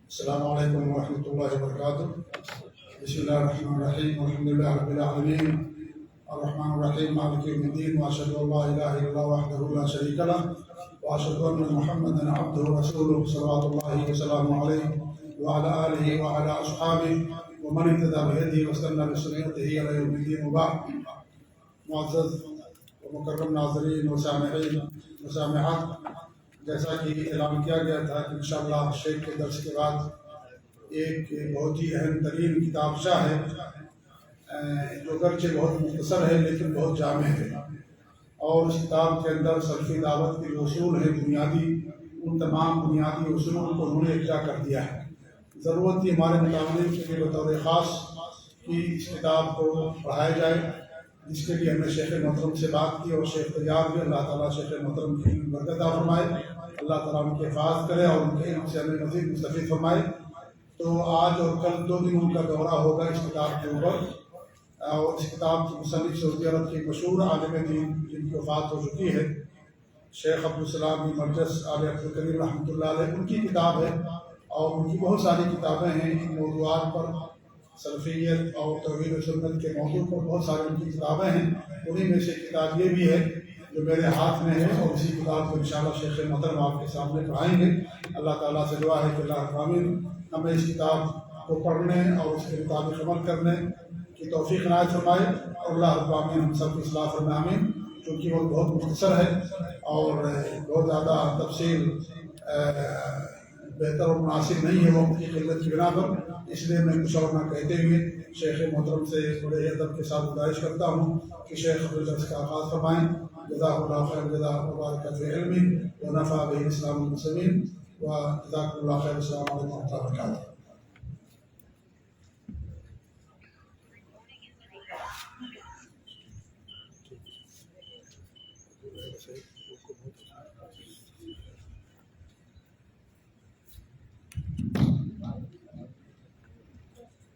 السلام علیکم ورحمۃ اللہ وبرکاتہ۔ بسم اللہ الرحمن الرحیم، الحمد للہ رب العالمین، الرحمن الرحیم، مالک یوم الدین، واشهد ان لا الہ الا اللہ وحدہ لا شریک لہ، واشهد ان محمدا عبدہ ورسولہ صلوات اللہ وسلامہ علیہ وعلی آلہ وعلی اصحابہ ومن اهتدى بهدیہ واستنى بسنته الی یوم الدین، وبعد۔ معزز و مکرم ناظرین و سامعین و سامعات، جیسا کہ اعلان کیا گیا تھا کہ انشاءاللہ شیخ کے درس کے بعد ایک بہت ہی اہم ترین کتابچہ ہے، جو گرچہ بہت مختصر ہے لیکن بہت جامع ہے، اور اس کتاب کے اندر سلفی دعوت کے جو اصول ہیں بنیادی، ان تمام بنیادی اصولوں کو انہوں نے اجرا کر دیا ہے۔ ضرورت تھی ہمارے متعلم کے لیے بطور خاص کہ اس کتاب کو پڑھایا جائے، جس کے لیے ہم نے شیخ محترم سے بات کی، اور شیخ تیار بھی، اللہ تعالیٰ شیخ محترم کی برکت عطا فرمائے، اللہ تعالیٰ ان کی حفاظت کرے اور ان کے علم سے ہمیں مزید مستفید فرمائے۔ تو آج اور کل 2 دنوں کا دورہ ہوگا اس کتاب کے اوپر، اور اس کتاب کی مصنف سعودی عرب کے مشہور عالم دین جن کی وفات ہو چکی ہے، شیخ عبدالسلام بن مرجس آل عبدالکریم رحمۃ اللہ علیہ، ان کی کتاب ہے، اور ان کی بہت ساری کتابیں ہیں ان موضوعات پر، سلفیت اور توحید و سنت کے موضوع پر بہت ساری ان کی کتابیں ہیں۔ انہیں میں سے کتاب یہ بھی ہے جو میرے ہاتھ میں ہے، اور اسی کتاب کو انشاءاللہ شیخ محترم آپ کے سامنے پڑھائیں گے۔ اللہ تعالیٰ سے دعا ہے کہ اللہ العالمین ہمیں اس کتاب کو پڑھنے اور اس کے مطابق عمل کرنے کی توفیق عنایت فرمائے، اور اللہ العالمین ہم سب کی اصلاح فرمائے، آمین۔ چونکہ وہ بہت مختصر ہے اور بہت زیادہ تفصیل بہتر اور مناسب نہیں ہے وقت کی قلت کی بنا پر، اس لیے میں کچھ اور نہ کہتے ہوئے شیخ محترم سے بڑے ادب کے ساتھ گزارش کرتا ہوں کہ شیخ اپنے درس کا آغاز فرمائیں۔ جزاک اللہ خیر جزا وبارک فی علمی ونفع بہ اسلام المسلمین، وجزاک اللہ خیر۔ السلام علیکم ورحمۃ اللہ وبرکاتہ۔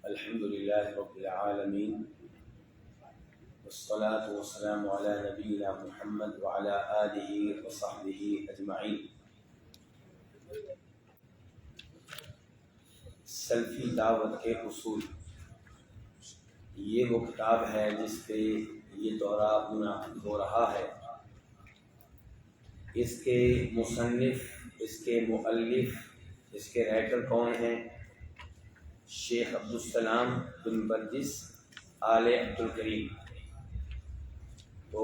الحمدللہ رب العالمین، والصلاة والسلام علی نبینا محمد وعلی آلہ وصحبہ اجمعین۔ سلفی دعوت کے اصول، یہ وہ کتاب ہے جس پہ یہ دورہ منعقد ہو رہا ہے۔ اس کے مصنف، اس کے مؤلف، اس کے رائٹر کون ہیں؟ شیخ عبدالسلام بن مرجس آل عبدالکریم۔ تو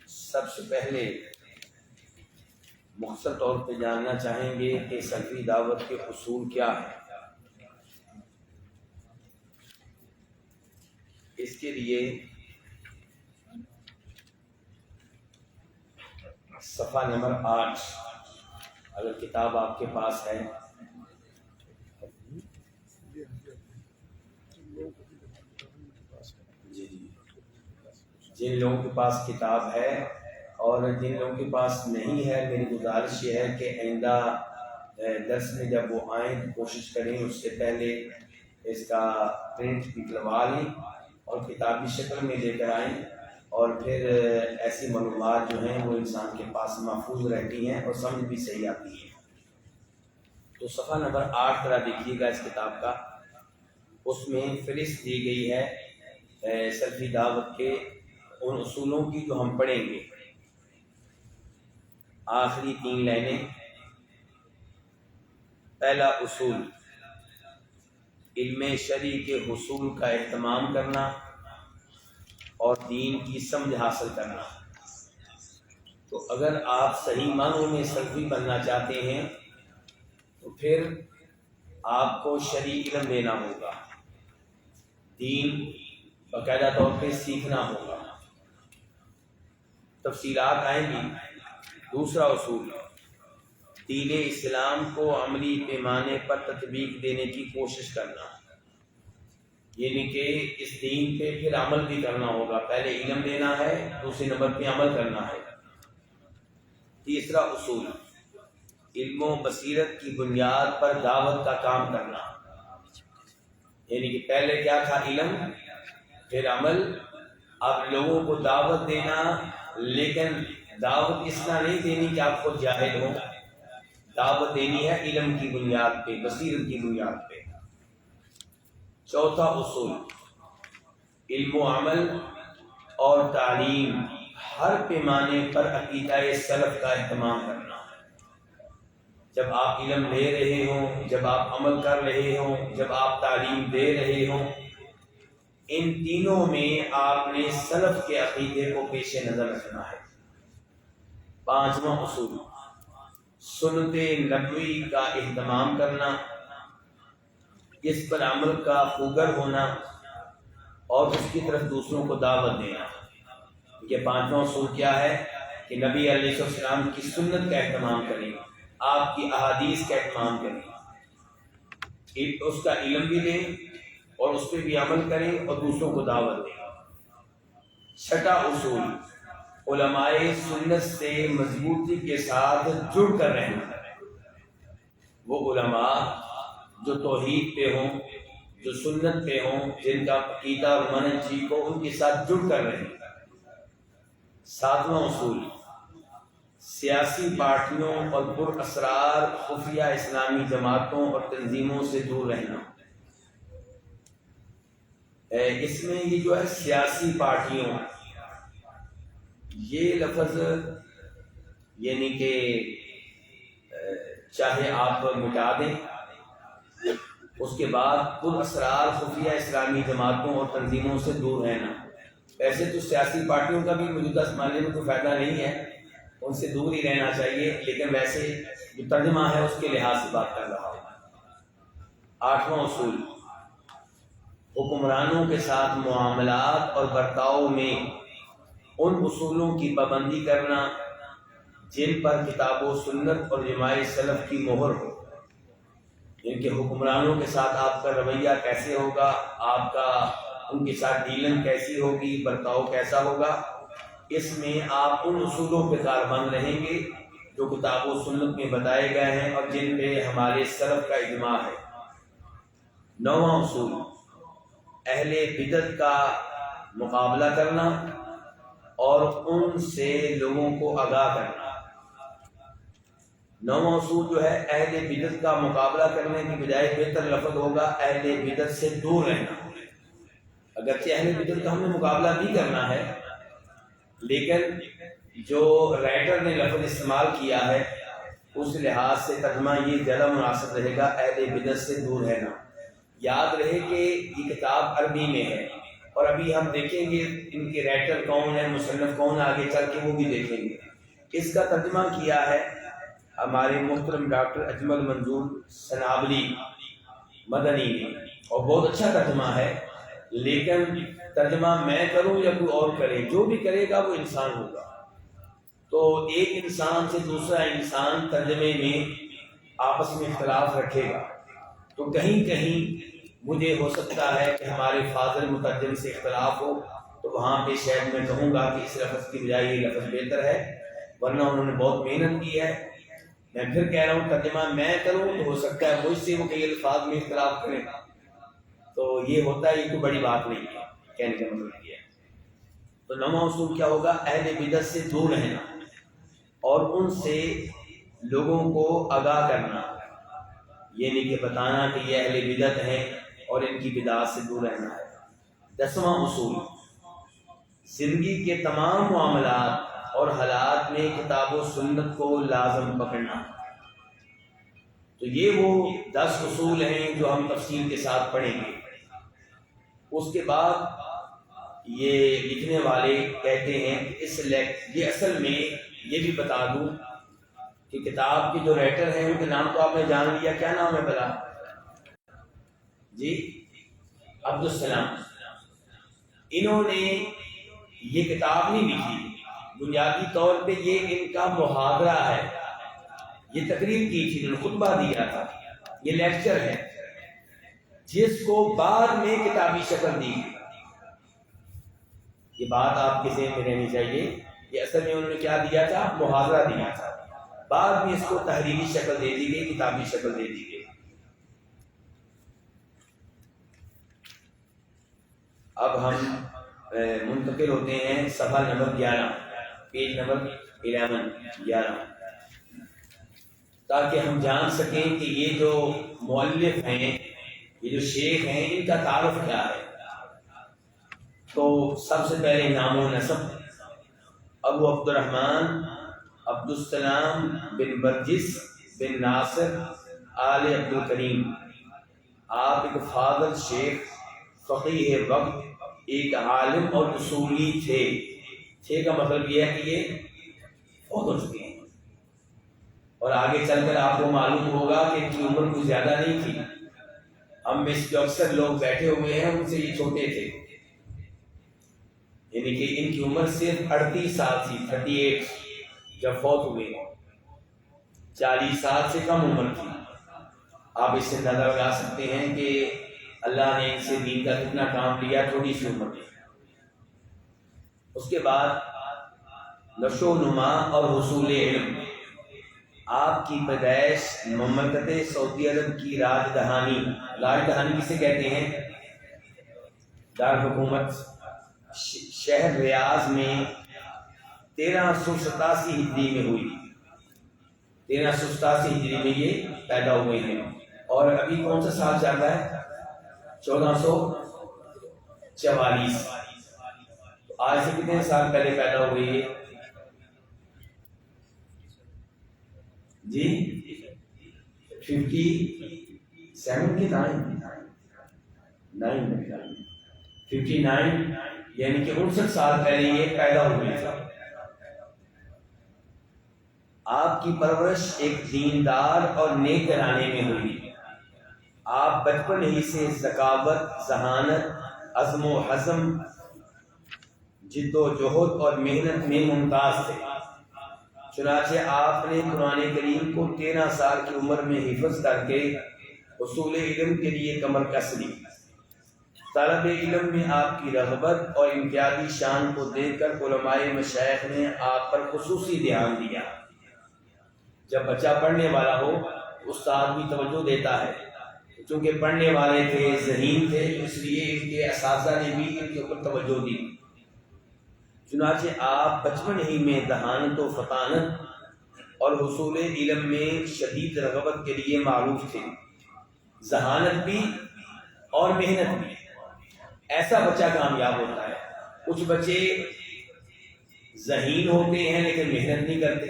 سب سے پہلے مختصر طور پہ جاننا چاہیں گے کہ سلفی دعوت کے اصول کیا ہیں۔ اس کے لیے صفحہ نمبر 8 اگر کتاب آپ کے پاس ہے، جن لوگوں کے پاس کتاب ہے، اور جن لوگوں کے پاس نہیں ہے، میری گزارش یہ ہے کہ آئندہ درس میں جب وہ آئیں تو کوشش کریں اس سے پہلے اس کا پرنٹ نکلوا لیں اور کتابی شکل میں لے کر آئیں، اور پھر ایسی معلومات جو ہیں وہ انسان کے پاس محفوظ رہتی ہیں اور سمجھ بھی صحیح آتی ہے۔ تو صفحہ نمبر 8 ذرا دیکھیے گا اس کتاب کا، اس میں فہرست دی گئی ہے سلفی دعوت کے ان اصولوں کی جو ہم پڑھیں گے۔ آخری 3 لائنیں۔ پہلا اصول، علم شرعی کے حصول کا اہتمام کرنا اور دین کی سمجھ حاصل کرنا۔ تو اگر آپ صحیح معنوں میں سلفی بننا چاہتے ہیں تو پھر آپ کو شرعی علم لینا ہوگا، دین باقاعدہ طور پہ سیکھنا ہوگا، تفصیلات آئیں گی۔ دوسرا اصول، دین اسلام کو عملی پیمانے پر تطبیق دینے کی کوشش کرنا، یعنی کہ اس دین پہ پھر عمل بھی کرنا ہوگا، پہلے علم لینا ہے، دوسرے نمبر پہ عمل کرنا ہے۔ تیسرا اصول، علم و بصیرت کی بنیاد پر دعوت کا کام کرنا، یعنی کہ پہلے کیا تھا؟ علم، پھر عمل۔ اب لوگوں کو دعوت دینا، لیکن دعوت اس طرح نہیں دینی کہ آپ خود جاہل ہوں، دعوت دینی ہے علم کی بنیاد پہ، بصیرت کی بنیاد پہ۔ چوتھا اصول، علم و عمل اور تعلیم ہر پیمانے پر عقیدہ سلف کا اہتمام کرنا۔ جب آپ علم لے رہے ہوں، جب آپ عمل کر رہے ہوں، جب آپ تعلیم دے رہے ہوں، ان تینوں میں آپ نے سلف کے عقیدے کو پیش نظر رکھنا ہے۔ پانچواں اصول، سنت نبوی کا اہتمام کرنا، اس پر عمل کا خوگر ہونا اور اس کی طرف دوسروں کو دعوت دینا۔ یہ پانچواں اصول کیا ہے کہ نبی علیہ السلام کی سنت کا اہتمام کریں، آپ کی احادیث کا اہتمام کریں، اس کا علم بھی لیں اور اس پہ بھی عمل کریں اور دوسروں کو دعوت دیں۔ چھٹا اصول، علماء سنت سے مضبوطی کے ساتھ جڑ کر رہنا۔ وہ علماء جو توحید پہ ہوں، جو سنت پہ ہوں، جن کا عقیدہ اور منہج ٹھیک ہو، ان کے ساتھ جڑ کر رہیں۔ ساتواں اصول، سیاسی پارٹیوں اور پر اسرار خفیہ اسلامی جماعتوں اور تنظیموں سے دور رہنا۔ اس میں یہ جو ہے سیاسی پارٹیوں، یہ لفظ یعنی کہ چاہے آپ مٹا دیں، اس کے بعد پر اسرار خفیہ اسلامی جماعتوں اور تنظیموں سے دور رہنا۔ ایسے تو سیاسی پارٹیوں کا بھی موجودہ زمانے میں کوئی فائدہ نہیں ہے، ان سے دور ہی رہنا چاہیے، لیکن ویسے جو ترجمہ ہے اس کے لحاظ سے بات کر رہا ہوں۔ آٹھواں اصول، حکمرانوں کے ساتھ معاملات اور برتاؤ میں ان اصولوں کی پابندی کرنا جن پر کتاب و سنت اور علماء سلف کی مہر ہو۔ ان کے حکمرانوں کے ساتھ آپ کا رویہ کیسے ہوگا، آپ کا ان کے ساتھ ڈیلنگ کیسی ہوگی، برتاؤ کیسا ہوگا، اس میں آپ ان اصولوں پہ کاربند رہیں گے جو کتاب و سنت میں بتائے گئے ہیں اور جن پہ ہمارے سلف کا اجماع ہے۔ نواں اصول، اہل بدعت کا مقابلہ کرنا اور ان سے لوگوں کو آگاہ کرنا۔ نواں اصول جو ہے اہل بدعت کا مقابلہ کرنے کی بجائے بہتر لفظ ہوگا اہل بدعت سے دور رہنا۔ اگرچہ اہل بدعت کا ہم نے مقابلہ بھی کرنا ہے، لیکن جو رائٹر نے لفظ استعمال کیا ہے اس لحاظ سے ترجمہ یہ زیادہ مناسب رہے گا، اہل بدعت سے دور رہنا۔ یاد رہے کہ یہ کتاب عربی میں ہے اور ابھی ہم دیکھیں گے ان کے رائٹر کون ہے، مصنف کون ہے، آگے چل کے وہ بھی دیکھیں گے۔ اس کا ترجمہ کیا ہے ہمارے محترم ڈاکٹر اجمل منظور سنابلی مدنی نے، اور بہت اچھا ترجمہ ہے، لیکن ترجمہ میں کروں یا کوئی اور کرے، جو بھی کرے گا وہ انسان ہوگا۔ تو ایک انسان سے دوسرا انسان ترجمے میں آپس میں اختلاف رکھے گا، تو کہیں کہیں مجھے ہو سکتا ہے کہ ہمارے فاضل مترجم سے اختلاف ہو، تو وہاں پہ شاید میں کہوں گا کہ اس لفظ کی بجائے یہ لفظ بہتر ہے، ورنہ انہوں نے بہت محنت کی ہے۔ میں پھر کہہ رہا ہوں ترجمہ میں کروں تو ہو سکتا ہے مجھ سے وہ کئی الفاظ میں اختلاف کریں، تو یہ ہوتا ہے، یہ کوئی بڑی بات نہیں ہے، کہنے کا مطلب یہ ہے۔ تو نواں اصول کیا ہوگا، اہل بدعت سے دور رہنا اور ان سے لوگوں کو آگاہ کرنا، یہ نہیں کہ بتانا کہ یہ اہل بدعت ہیں اور ان کی بدعات سے دور رہنا ہے۔ 10واں اصول، زندگی کے تمام معاملات اور حالات میں کتاب و سنت کو لازم پکڑنا۔ تو یہ وہ 10 اصول ہیں جو ہم تفصیل کے ساتھ پڑھیں گے۔ اس کے بعد یہ لکھنے والے کہتے ہیں کہ یہ اصل میں یہ بھی بتا دوں کہ کتاب کے جو رائٹر ہیں ان کے نام تو آپ نے جان لیا، کیا نام ہے بلا؟ جی عبدالسلام۔ انہوں نے یہ کتاب نہیں لکھی، بنیادی طور پہ یہ ان کا محاضرہ ہے، یہ تقریر کی تھی، انہوں نے خطبہ دیا تھا، یہ لیکچر ہے جس کو بعد میں کتابی شکل دی گئی۔ یہ بات آپ کے ذہن میں رہنی چاہیے، یہ اصل میں انہوں نے کیا دیا تھا، محاضرہ دیا تھا، بعد میں اس کو تحریری شکل دے دی گئی، کتابی شکل دے دی گئی۔ اب ہم منتقل ہوتے ہیں صفحہ نمبر 11، پیج نمبر 11۔ تاکہ ہم جان سکیں کہ یہ جو مؤلف ہیں، یہ جو شیخ ہیں، ان کا تعارف کیا ہے۔ تو سب سے پہلے نام و نسب: ابو عبد الرحمن عبد السلام بن برجس بن ناصر آل عبد الکریم۔ آپ ایک فاضل شیخ، فقیہ وقت، ایک عالم اور اصولی تھے کا مطلب یہ ہے کہ یہ فوت ہو چکے ہیں، اور آگے چل کر آپ کو معلوم ہوگا کہ ان کی عمر کوئی زیادہ نہیں تھی۔ ہم میں سے جو اکثر لوگ بیٹھے ہوئے ہیں ان سے یہ چھوٹے تھے، یعنی کہ ان کی عمر صرف 38 سال تھی، 38 جب فوت ہوئے، 40 سال سے کم عمر تھی۔ آپ اس سے اندازہ لگا سکتے ہیں کہ اللہ نے ان سے دین کا کتنا کام لیا تھوڑی سی عمر میں۔ اس کے بعد نشو و نما اور حصول علم: آپ کی پیدائش مملکت سعودی عرب کی راجدھانی کسے کہتے ہیں؟ دارالحکومت شہر ریاض میں 1387 ہجری میں ہوئی۔ 1387 ہجری میں یہ پیدا ہوئے ہیں، اور ابھی کون سا سال چل رہا ہے؟ 1444۔ تو آج سے کتنے سال پہلے پیدا ہوئے یہ؟ جی 57 کے 59، یعنی کہ 59 سال پہلے یہ پیدا ہوئے تھے۔ آپ کی پرورش ایک دیندار اور نیک گھرانے میں ہوئی۔ آپ بچپن ہی سے ذکاوت، ذہانت، عزم و حزم، جد و جہد اور محنت میں ممتاز تھے۔ چنانچہ آپ نے قرآن کریم کو 13 سال کی عمر میں حفظ کر کے اصول علم کے لیے کمر کس لی۔ طلب علم میں آپ کی رغبت اور امتیازی شان کو دیکھ کر علماء مشائخ نے آپ پر خصوصی دھیان دیا۔ جب بچہ پڑھنے والا ہو استاد بھی توجہ دیتا ہے، چونکہ پڑھنے والے تھے، ذہین تھے، اس لیے ان کے اساتذہ نے بھی ان کے اوپر توجہ دی۔ چنانچہ آپ بچپن ہی میں ذہانت و فطانت اور حصول علم میں شدید رغبت کے لیے معروف تھے۔ ذہانت بھی اور محنت بھی، ایسا بچہ کامیاب ہوتا ہے۔ کچھ بچے ذہین ہوتے ہیں لیکن محنت نہیں کرتے،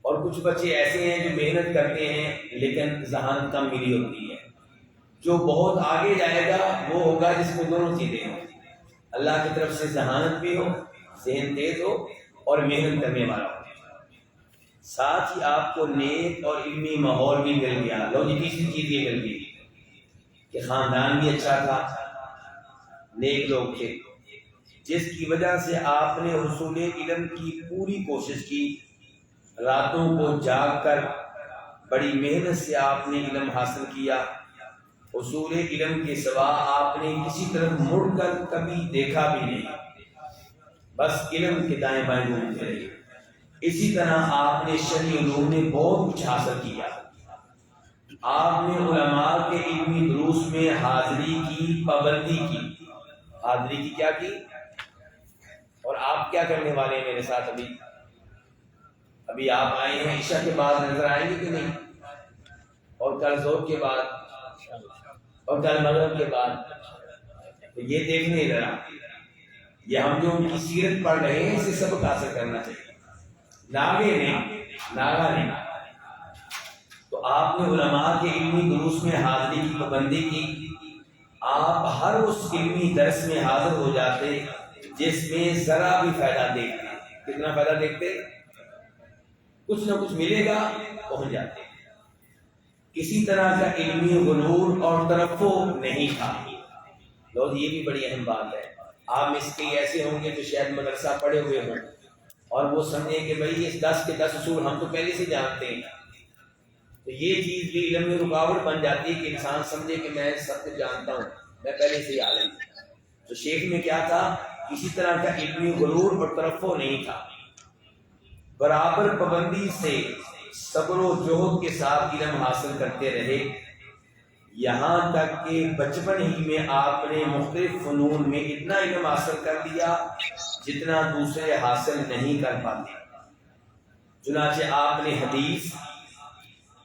اور کچھ بچے ایسے ہیں جو محنت کرتے ہیں لیکن ذہانت کم ملی ہوتی ہے۔ جو بہت آگے جائے گا وہ ہوگا جس میں دونوں چیزیں ہوں، اللہ کی طرف سے ذہانت بھی ہو، ذہن تیز ہو، اور محنت کرنے والا ہو۔ ساتھ ہی آپ کو نیک اور علمی ماحول بھی مل گیا۔ لو جی تیسری چیز یہ مل گئی کہ خاندان بھی اچھا تھا، نیک لوگ تھے، جس کی وجہ سے آپ نے حصول علم کی پوری کوشش کی۔ راتوں کو جاگ کر بڑی محنت سے آپ نے علم حاصل کیا۔ حصول علم کے سوا آپ نے کسی طرف مڑ کر کبھی دیکھا بھی نہیں، بس علم کے دائیں بائیں گھومتے رہے۔ اسی طرح آپ نے شرعی علوم میں بہت کچھ حاصل کیا۔ آپ نے علماء کے علمی دروس میں حاضری کی پابندی کی۔ حاضری کی کیا کی؟ اور آپ کیا کرنے والے ہیں میرے ساتھ؟ ابھی آپ آئے ہیں، عشاء کے بعد نظر آئیں گے کہ نہیں؟ اور کل ظہر کے بعد، اور کل مغرب کے بعد۔ تو یہ دیکھنے ذرا، یہ ہم جو ان کی سیرت پڑھ رہے ہیں اسے سبق حاصل کرنا چاہیے، ناگے نہیں، ناگا نہیں۔ تو آپ نے علماء کے علمی دروس میں حاضری کی پابندی کی۔ آپ ہر اس علمی درس میں حاضر ہو جاتے جس میں ذرا بھی فائدہ دیکھتے۔ کتنا فائدہ دیکھتے؟ کچھ نہ کچھ ملے گا، پہنچ جاتے۔ کسی طرح کا علمی غرور اور ترفع نہیں تھا۔ لوگ یہ بھی بڑی اہم بات ہے۔ آپ میں سے کئی ایسے ہوں گے جو شاید مدرسہ پڑھے ہوئے ہوں اور وہ سمجھیں کہ بھائی اس 10 کے 10 اصول ہم تو پہلے سے جانتے ہیں۔ تو یہ چیز بھی علم میں رکاوٹ بن جاتی ہے کہ انسان سمجھے کہ میں سب کچھ جانتا ہوں، میں پہلے سے ہی عالم ہوں۔ تو شیخ میں کیا تھا؟ کسی طرح کا علمی غرور اور ترفع نہیں تھا۔ برابر پابندی سے صبر و جہد کے ساتھ علم حاصل کرتے رہے، یہاں تک کہ بچپن ہی میں آپ نے مختلف فنون میں اتنا علم حاصل کر لیا جتنا دوسرے حاصل نہیں کر پاتے۔ چنانچہ آپ نے حدیث،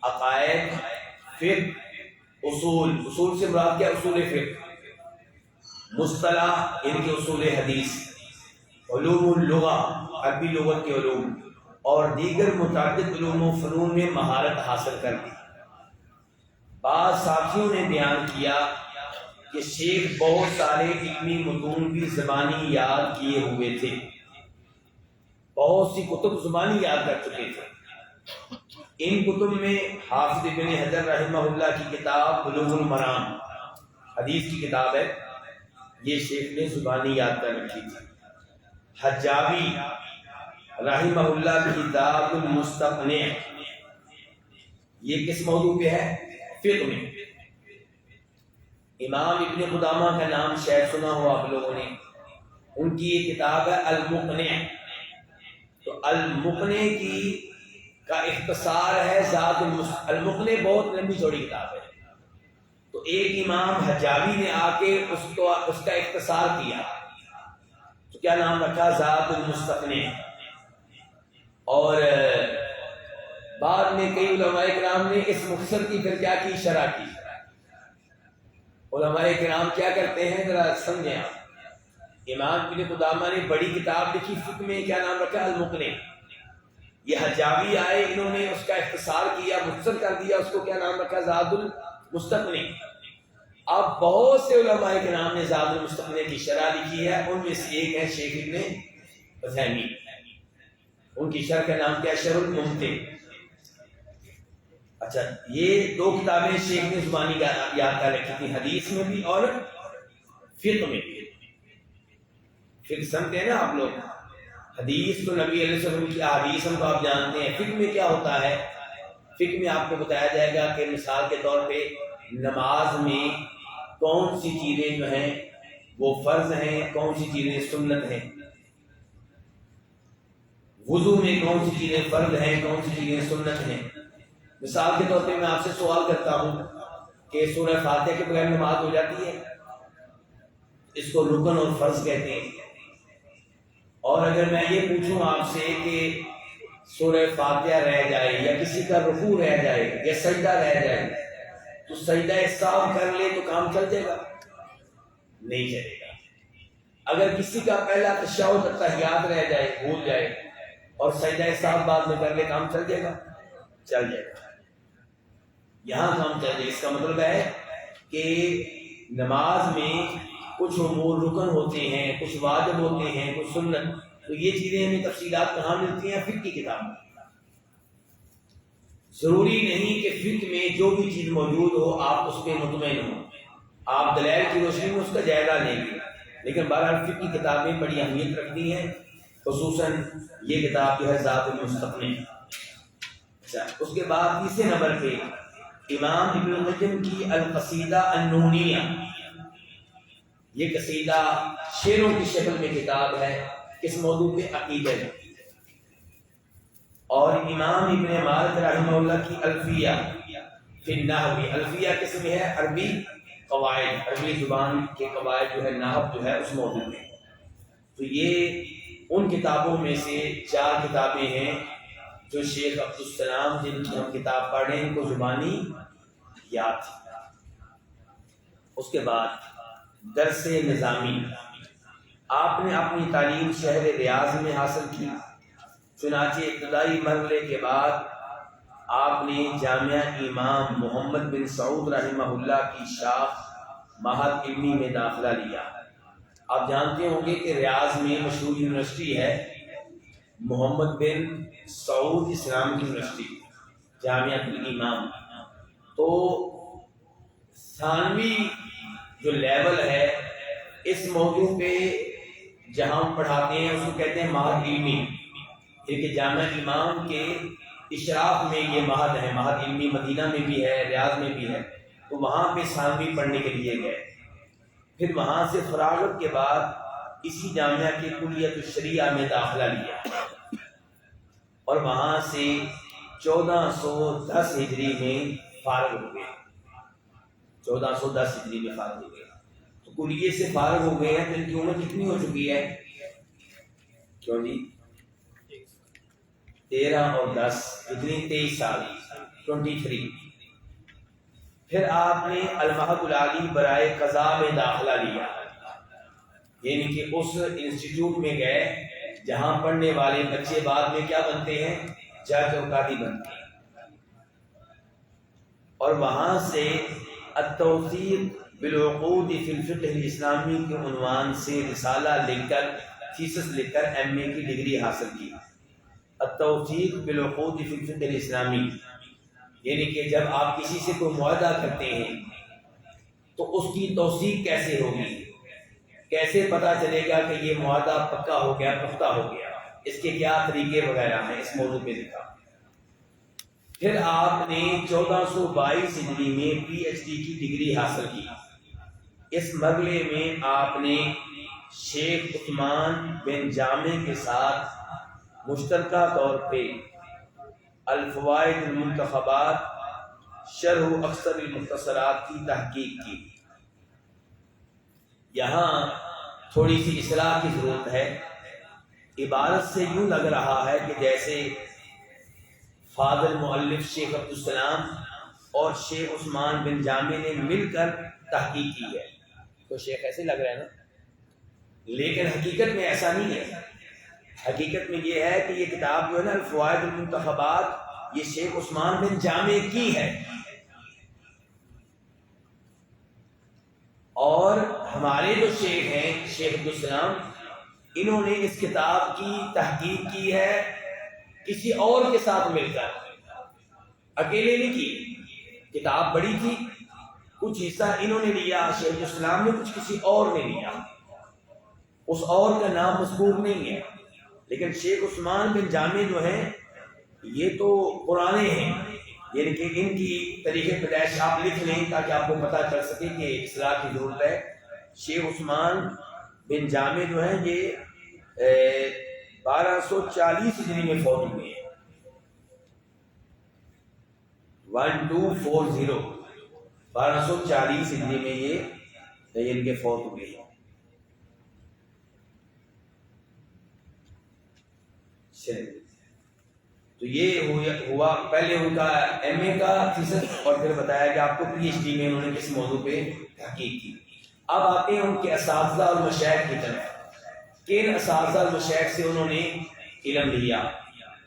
عقائد، فقہ، اصول سے مراد کیا؟ اصول فقہ، مصطلح ان کے اصول حدیث، علوم اللغہ عربی لغت کے علوم، اور دیگر متعدد علوم و فنون میں مہارت حاصل کر لی۔ بعض ساتھیوں نے بیان کیا کہ شیخ بہت سارے علمی متون بھی زبانی یاد کیے ہوئے تھے، بہت سی کتب زبانی یاد کر چکے تھے۔ ان کتب میں حافظ ابن حجر رحمہ اللہ کی کتاب بلوغ المرام، حدیث کی کتاب ہے، یہ شیخ نے زبانی یاد کر رکھی تھی۔ حجاوی رحمہ اللہ کی کتاب المستقنع، یہ کس موضوع پہ ہے؟ فقہ میں۔ امام ابن قدامہ کا نام شاید سنا ہو آپ لوگوں نے، ان کی یہ کتاب ہے المقنع۔ تو المقنع کی کا اختصار ہے ذات المقنع بہت لمبی چوڑی کتاب ہے، تو ایک امام حجاوی نے آ کے اس کا اختصار کیا، تو کیا نام رکھا؟ ذات المستقنع۔ اور بعد میں کئی علماء کرام نے اس مختصر کی پھر کیا کی؟ شرح کی۔ علماء کرام کیا کرتے ہیں ذرا سمجھیں آپ۔ امام ابن قدامہ نے بڑی کتاب لکھی فقہ میں، کیا نام رکھا؟ المقنع۔ یہ حجاوی آئے، انہوں نے اس کا اختصار کیا، مختصر کر دیا، اس کو کیا نام رکھا؟ ذات المستقنع۔ اب بہت سے علماء کرام نے ذات المستقنع کی شرح لکھی ہے، ان میں سے ایک ہے شیخ ابن عثیمین، ان کی شرح کا نام کیا ہے؟ شرح الممتع۔ اچھا، یہ دو کتابیں شیخ نے زبانی یاد کر رکھی تھی، حدیث میں بھی اور فقہ میں بھی۔ فقہ سمجھتے ہیں نا آپ لوگ، حدیث تو نبی علیہ السلام کی احادیث ہم تو آپ جانتے ہیں۔ فقہ میں کیا ہوتا ہے؟ فقہ میں آپ کو بتایا جائے گا کہ مثال کے طور پہ نماز میں کون سی چیزیں جو ہیں وہ فرض ہیں، کون سی چیزیں سنت ہیں، وضو میں کون سی چیزیں فرض ہیں، کون سی چیزیں سنت ہیں۔ مثال کے طور پہ میں آپ سے سوال کرتا ہوں کہ سورہ فاتحہ کے بغیر نماز ہو جاتی ہے؟ اس کو رکن اور فرض کہتے ہیں۔ اور اگر میں یہ پوچھوں آپ سے کہ سورہ فاتحہ رہ جائے یا کسی کا رکوع رہ جائے یا سجدہ رہ جائے تو سجدہ سہو کر لے تو کام چل جائے گا؟ نہیں چلے گا۔ اگر کسی کا پہلا تشہد تحیات رہ جائے، بھول جائے، اور سجدہ سہو بعد میں کر لے، کام چل جائے گا؟ چل جائے گا۔ یہاں کام چل جائے، اس کا مطلب ہے کہ نماز میں کچھ امور رکن ہوتے ہیں، کچھ واجب ہوتے ہیں، کچھ سنت، تو یہ چیزیں ہمیں تفصیلات کہاں ملتی ہیں؟ فقہ کی کتاب میں۔ ضروری نہیں کہ فقہ میں جو بھی چیز موجود ہو آپ اس پہ مطمئن ہوں، آپ دلائل کی روشنی میں اس کا جائزہ لیں گے، لیکن بہرحال فقہ کی کتابیں بڑی اہمیت رکھتی ہیں، خصوصاً یہ کتاب جو ہے ذات المستقنع۔ اچھا، اس کے بعد تیسرے نمبر پہ امام ابن القیم کی القصیدہ النونیہ، یہ قصیدہ شعروں کی شکل میں کتاب ہے، کس موضوع پہ؟ عقیدہ میں۔ اور امام ابن مالک رحمہ اللہ کی الفیہ فی النحو، الفیہ کس میں ہے؟ عربی قواعد، عربی زبان کے قواعد جو ہے، نحو جو ہے، اس موضوع میں۔ تو یہ ان کتابوں میں سے 4 کتابیں ہیں جو شیخ عبدالسلام جن کی ہم کتاب پڑھ رہے ہیں ان کو زبانی یاد تھی۔ اس کے بعد درس نظامی، آپ نے اپنی تعلیم شہر ریاض میں حاصل کی، چنانچہ ابتدائی مرحلے کے بعد آپ نے جامعہ امام محمد بن سعود رحمہ اللہ کی شاخ معہد علمی میں داخلہ لیا۔ آپ جانتے ہوں گے کہ ریاض میں مشہور یونیورسٹی ہے محمد بن سعود اسلامک یونیورسٹی، جامعہ الامام۔ تو ثانوی جو لیول ہے اس موضوع پہ جہاں ہم پڑھاتے ہیں اس کو کہتے ہیں معہد علمی، کیونکہ جامعہ امام کے اشراف میں یہ معہد ہے، معہد علمی مدینہ میں بھی ہے، ریاض میں بھی ہے، تو وہاں پہ ثانوی پڑھنے کے لیے گئے۔ پھر وہاں سے فراغت کے بعد اسی جامعہ کے کلیت الشریعہ میں داخلہ لیا اور وہاں سے 1410 ہجری میں فارغ ہو گئے، 1410 ہجری میں فارغ ہو گئے۔ تو کلیے سے فارغ ہو گئے ہیں تو ان کی عمر کتنی ہو چکی ہے؟ کیوں جی 13 اور 10 کتنی 23 سال، 23۔ پھر آپ نے المہد العالی برائے قضاء میں داخلہ لیا، یعنی کہ اس انسٹیٹیوٹ میں گئے جہاں پڑھنے والے بچے بعد میں کیا بنتے ہیں؟ جج اور قاضی بنتے ہیں، اور وہاں سے التوثیق بالعقود فی الفقہ الاسلامی کے عنوان سے رسالہ لکھ کر، تھیسس لکھ کر ایم اے کی ڈگری حاصل کی۔ التوثیق بالعقود فی الفقہ الاسلامی، یعنی کہ جب آپ کسی سے کوئی معاہدہ کرتے ہیں تو اس کی توثیق کیسے ہوگی، کیسے پتہ چلے گا کہ یہ معاہدہ پکا ہو گیا، پختہ ہو گیا، اس کے کیا طریقے وغیرہ ہیں، اس موضوع پہ لکھا۔ پھر آپ نے 1422 ہجری میں پی ایچ ڈی کی ڈگری حاصل کی۔ اس مرحلے میں آپ نے شیخ عثمان بن جامع کے ساتھ مشترکہ طور پہ الفوائد المنتخبات شرح اکثر المختصرات کی تحقیق کی۔ یہاں تھوڑی سی اصلاح کی ضرورت ہے۔ عبارت سے یوں لگ رہا ہے کہ جیسے فاضل مؤلف شیخ عبدالسلام اور شیخ عثمان بن جامع نے مل کر تحقیق کی ہے، تو شیخ ایسے لگ رہا ہے نا، لیکن حقیقت میں ایسا نہیں ہے۔ حقیقت میں یہ ہے کہ یہ کتاب جو ہے نا الفوائد المنتخبات، یہ شیخ عثمان بن جامع کی ہے، اور ہمارے جو شیخ ہیں شیخ عبدالسلام، انہوں نے اس کتاب کی تحقیق کی ہے کسی اور کے ساتھ مل کر، اکیلے نہیں کی۔ کتاب بڑی تھی، کچھ حصہ انہوں نے لیا شیخ عبدالسلام نے، کچھ کسی اور نے لیا، اس اور کا نام مذکور نہیں ہے، لیکن شیخ عثمان بن جامع جو ہیں یہ تو پرانے ہیں، یعنی کہ ان کی طریقے پیدائش آپ لکھ لیں تاکہ آپ کو پتہ چل سکے کہ اصلاح کی ضرورت ہے۔ شیخ عثمان بن جامع جو ہیں یہ 1240 ہجری میں فوت ہوئے ہیں، 1240 1240 ہجری میں یہ ان کے فوت ہوئے ہیں۔ تو یہ ہوا پہلے ان کا ایم اے کا تھیسس، اور پھر بتایا کہ آپ کو پی ایچ ڈی میں انہوں نے کس موضوع پہ تحقیق کی۔ اب آتے ہیں ان کے اساتذہ اور مشائخ کی طرف، کن اساتذہ اور مشائخ سے انہوں نے علم لیا۔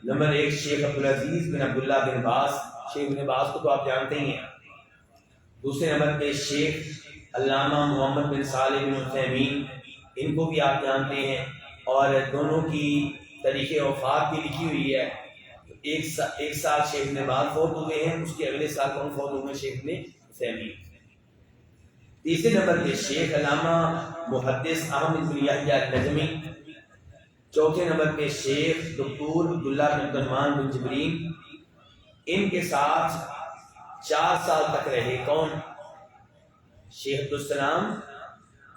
نمبر 1 شیخ عبدالعزیز بن عبداللہ بن باز، شیخ بن باز کو تو آپ جانتے ہی ہیں۔ دوسرے نمبر پہ شیخ علامہ محمد بن صالح بن عثیمین، ان کو بھی آپ جانتے ہیں، اور دونوں کی تاریخ وفات بھی لکھی ہوئی ہے۔ ایک سال شیخ بن باز فوت ہوئے ہیں، اس کے اگلے سال کون فوت ہوئے؟ شیخ بن عثیمین۔ تیسرے نمبر پہ شیخ علامہ محدث احمد بن یحییٰ النجمی۔ چوتھے نمبر پہ شیخ دکتور عبداللہ بن عبدالرحمن بن جبرین، ان کے ساتھ 4 سال تک رہے۔ کون؟ شیخ عبدالسلام،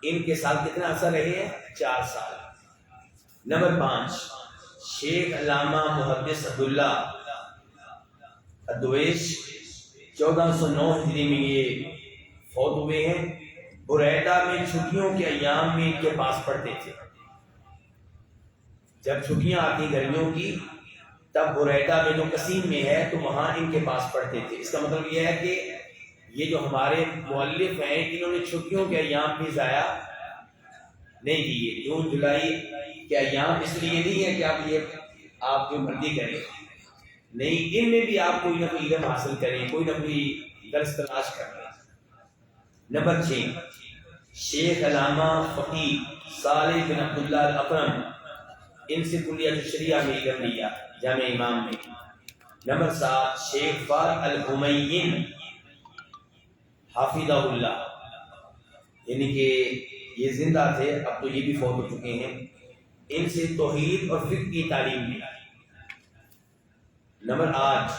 ان کے ساتھ کتنا عرصہ رہے ہیں؟ 4 سال۔ نمبر 5 شیخ علامہ محدث عبداللہ الدویش، 1409 ہجری میں یہ فوت ہوئے ہیں۔ بریدہ میں چھٹیوں کے ایام میں ان کے پاس پڑھتے تھے، جب چھٹیاں آتی گرمیوں کی تب بریدہ میں جو قصیم میں ہے تو وہاں ان کے پاس پڑھتے تھے۔ اس کا مطلب یہ ہے کہ یہ جو ہمارے مؤلف ہیں انہوں نے چھٹیوں کے ایام بھی ضائع نہیں کیے۔ جون جولائی کے ایام اس لیے نہیں ہے کہ آپ کی مرضی کریں، نہیں، ان میں بھی آپ کوئی نہ کوئی علم حاصل کریں، کوئی نہ کوئی درس تلاش کریں۔ نمبر 6 شیخ علامہ فقیہ صالح بن عبداللہ الاقرم، ان سے کلیۃ الشریعہ میں علم لیا، جامع امام میں۔ نمبر 7 شیخ فاضل الحمین حافظہ اللہ، یعنی کہ یہ زندہ تھے، اب تو یہ بھی فوت ہو چکے ہیں، ان سے توحید اور فقہ کی تعلیم لی۔ نمبر 8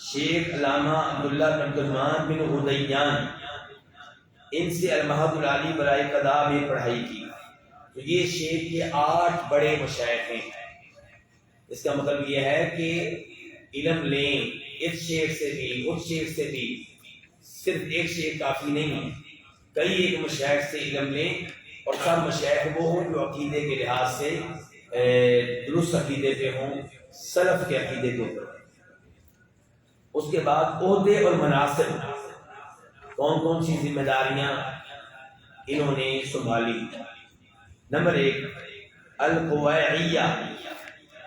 شیخ علامہ عبداللہ بن عبدالرحمن بن غدیان، ان سے المہد العالی برائے قضاء میں پڑھائی کی۔ تو یہ شیخ کے 8 بڑے مشائخ ہیں۔ اس کا مطلب یہ ہے کہ علم لیں، اس شیخ سے بھی اس شیخ سے بھی، صرف ایک شیخ کافی نہیں ہے، کئی ایک مشائخ سے علم لیں، اور سب مشائخ وہ ہوں جو عقیدے کے لحاظ سے درست عقیدے پہ ہوں، سلف کے عقیدے کے اوپر۔ اس کے بعد عہدے اور مناصب، کون کون سی ذمہ داریاں انہوں نے سنبھالی۔ نمبر 1 القویعیہ،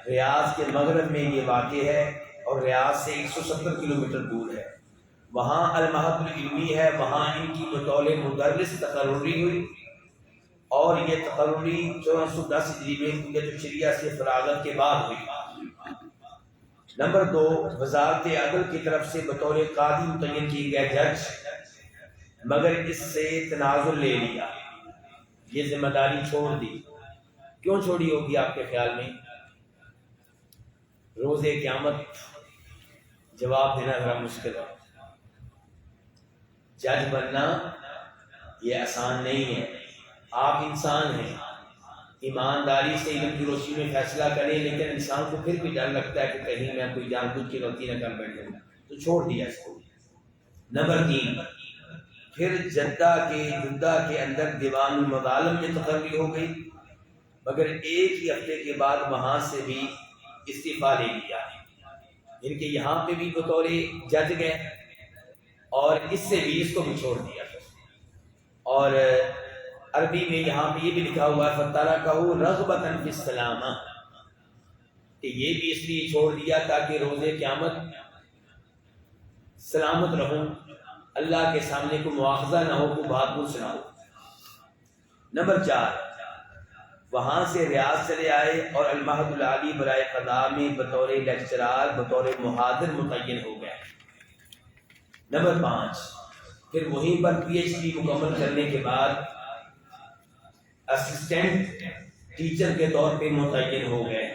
ریاض کے مغرب میں یہ واقع ہے اور ریاض سے 170 کلومیٹر دور ہے۔ وہاں المعہد العلمی ہے، وہاں ان کی بطور مدرس تقرری ہوئی، اور یہ تقرری 1410 ہجری میں کلیت الشریعہ سے فراغت کے بعد ہوئی۔ نمبر 2 وزارت عدل کی طرف سے بطور قاضی متعین کیے گئے جج، مگر اس سے تنازل لے لیا، یہ ذمہ داری چھوڑ دی۔ کیوں چھوڑی ہوگی آپ کے خیال میں؟ روز قیامت جواب دینا ذرا مشکل ہے۔ جج بننا یہ آسان نہیں ہے۔ آپ انسان ہیں، ایمانداری سے علم کی روشنی میں فیصلہ کریں، لیکن انسان کو پھر بھی ڈر لگتا ہے کہ کہیں میں کوئی جان بوجھ کی غلطی نہ کر بیٹھوں، تو چھوڑ دیا اس کو۔ نمبر 3 پھر جدہ کے اندر دیوان المظالم میں تقرری ہو گئی، مگر ایک ہی ہفتے کے بعد وہاں سے بھی استعفیٰ لے لیا، ان کے یہاں پہ بھی بطور جج گئے اور اس سے بھی اس کو بھی چھوڑ دیا۔ اور عربی میں یہاں پہ یہ بھی لکھا ہوا ہے فَتَرَكَهُ رَغْبَةً فِي السَّلَامَةِ، کہ یہ بھی اس لیے چھوڑ دیا تاکہ روز قیامت سلامت رہوں، اللہ کے سامنے کوئی مواخذہ نہ ہو، کوئی بات بول سنا ہو۔ نمبر 4 وہاں سے ریاض چلے آئے اور المعہد العالی برائے قضاء میں بطور لیکچرار، بطور محاضر متعین ہو گئے۔ نمبر 5 پھر وہیں پر پی ایچ ڈی مکمل کرنے کے بعد اسسٹنٹ ٹیچر کے طور پہ متعین ہو گئے۔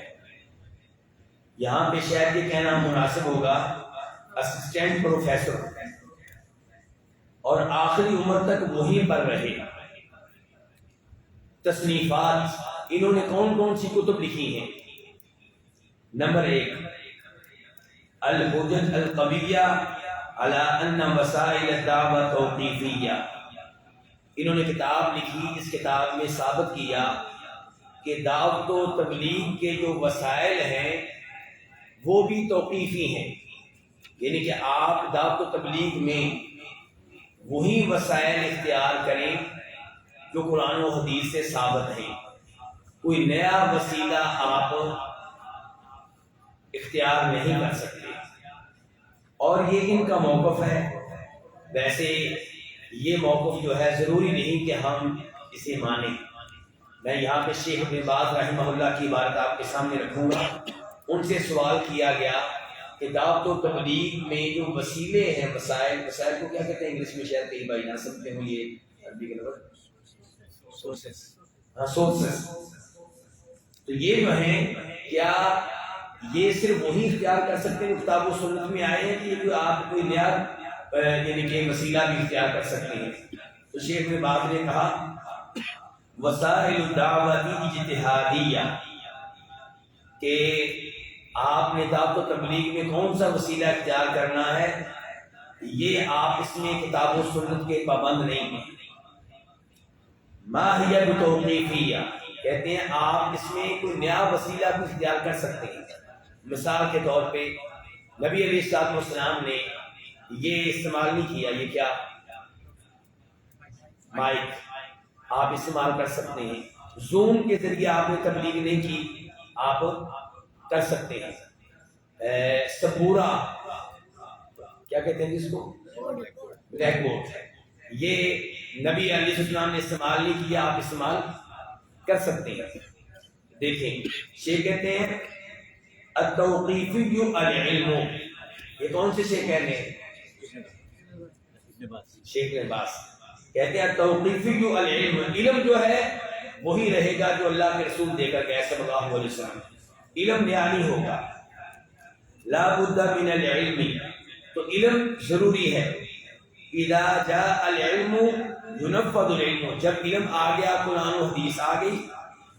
یہاں پہ شاید یہ کہنا مناسب ہوگا اسسٹنٹ پروفیسر، اور آخری عمر تک وہیں پر رہے۔ تصنیفات انہوں نے کون کون سی کتب لکھی ہیں؟ نمبر 1 الحجج القویہ علی ان وسائل الدعوہ توقیفیہ، انہوں نے کتاب لکھی، اس کتاب میں ثابت کیا کہ دعوت و تبلیغ کے جو وسائل ہیں وہ بھی توقیفی ہیں، یعنی کہ آپ دعوت و تبلیغ میں وہی وسائل اختیار کریں جو قرآن و حدیث سے ثابت ہیں، کوئی نیا وسیلہ آپ اختیار نہیں کر سکتے۔ اور یہ ان کا موقف ہے۔ ویسے یہ موقف جو ہے ضروری نہیں کہ ہم اسے مانیں۔ میں یہاں پہ شیخ ابن باز رحمہ اللہ کی عبارت آپ کے سامنے رکھوں گا۔ ان سے سوال کیا گیا کہ دعوت و تبلیغ میں جو وسیلے ہیں، وسائل کو کیا کہتے ہیں انگلش میں؟ شاید کئی بھائی نہ سمجھتے ہوں، یہ عربی کے لفظ سورسز۔ تو یہ جو ہیں، کیا یہ صرف وہی اختیار کر سکتے ہیں کتاب و سنت میں آئے ہیں، کہ یہ آپ کوئی نیا یعنی کہ وسیلہ بھی اختیار کر سکتے ہیں؟ تو شیخ ابن باز نے کہا وسائل الدعوت اجتہادیہ، کہ آپ نے دعوت و تبلیغ میں کون سا وسیلہ اختیار کرنا ہے، یہ آپ اس میں کتاب و سنت کے پابند نہیں ہیں۔ ماہیہ توقیفیہ، کہتے ہیں آپ اس میں کوئی نیا وسیلہ بھی اختیار کر سکتے ہیں۔ مثال کے طور پہ نبی علیہ الصلوۃ والسلام نے یہ استعمال نہیں کیا، یہ کیا؟ مائک آپ استعمال کر سکتے ہیں۔ زوم کے ذریعے آپ نے تبلیغ نہیں کی، آپ کر سکتے ہیں۔ سبورہ کیا کہتے ہیں جس کو؟ بلیک بورڈ، یہ نبی علیہ السلام نے استعمال نہیں کیا، آپ استعمال کر سکتے ہیں۔ دیکھیں شیخ کہتے ہیں التوقیفی العلم، یہ کون سے شیخ کہتے ہیں؟ شیخ ابن باز کہتے ہیں التوقیفی العلم، علم جو ہے وہی رہے گا جو اللہ کے رسول دے کر گئے صلی اللہ علیہ وسلم، علم نیا نہیں ہوگا۔ لا بد من العلم، تو علم ضروری ہے۔ اذا جاء العلم ينفذ العلم، جب علم آ گیا، قرآن و حدیث آ گئی،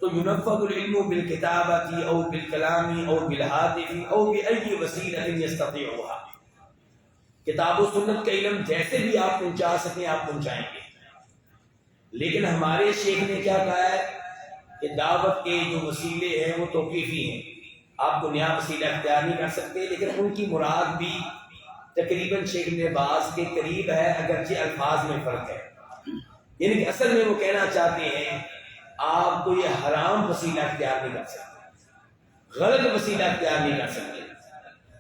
تو ينفذ العلم بالکتابۃ او بالکلام او بالہاتف او بأي وسیلۃ يستطيعها، کتاب و سنت کا علم جیسے بھی آپ پہنچا سکیں آپ پہنچائیں گے۔ لیکن ہمارے شیخ نے کیا کہا ہے کہ دعوت کے جو وسیلے ہیں وہ توقیفی ہیں، آپ کو نیا وسیلہ اختیار نہیں کر سکتے، لیکن ان کی مراد بھی تقریباً شیخ ابن باز کے قریب ہے، اگرچہ الفاظ میں فرق ہے۔ یعنی کہ اصل میں وہ کہنا چاہتے ہیں آپ کو یہ حرام وسیلہ اختیار نہیں کر سکتے، غلط وسیلہ اختیار نہیں کر سکتے۔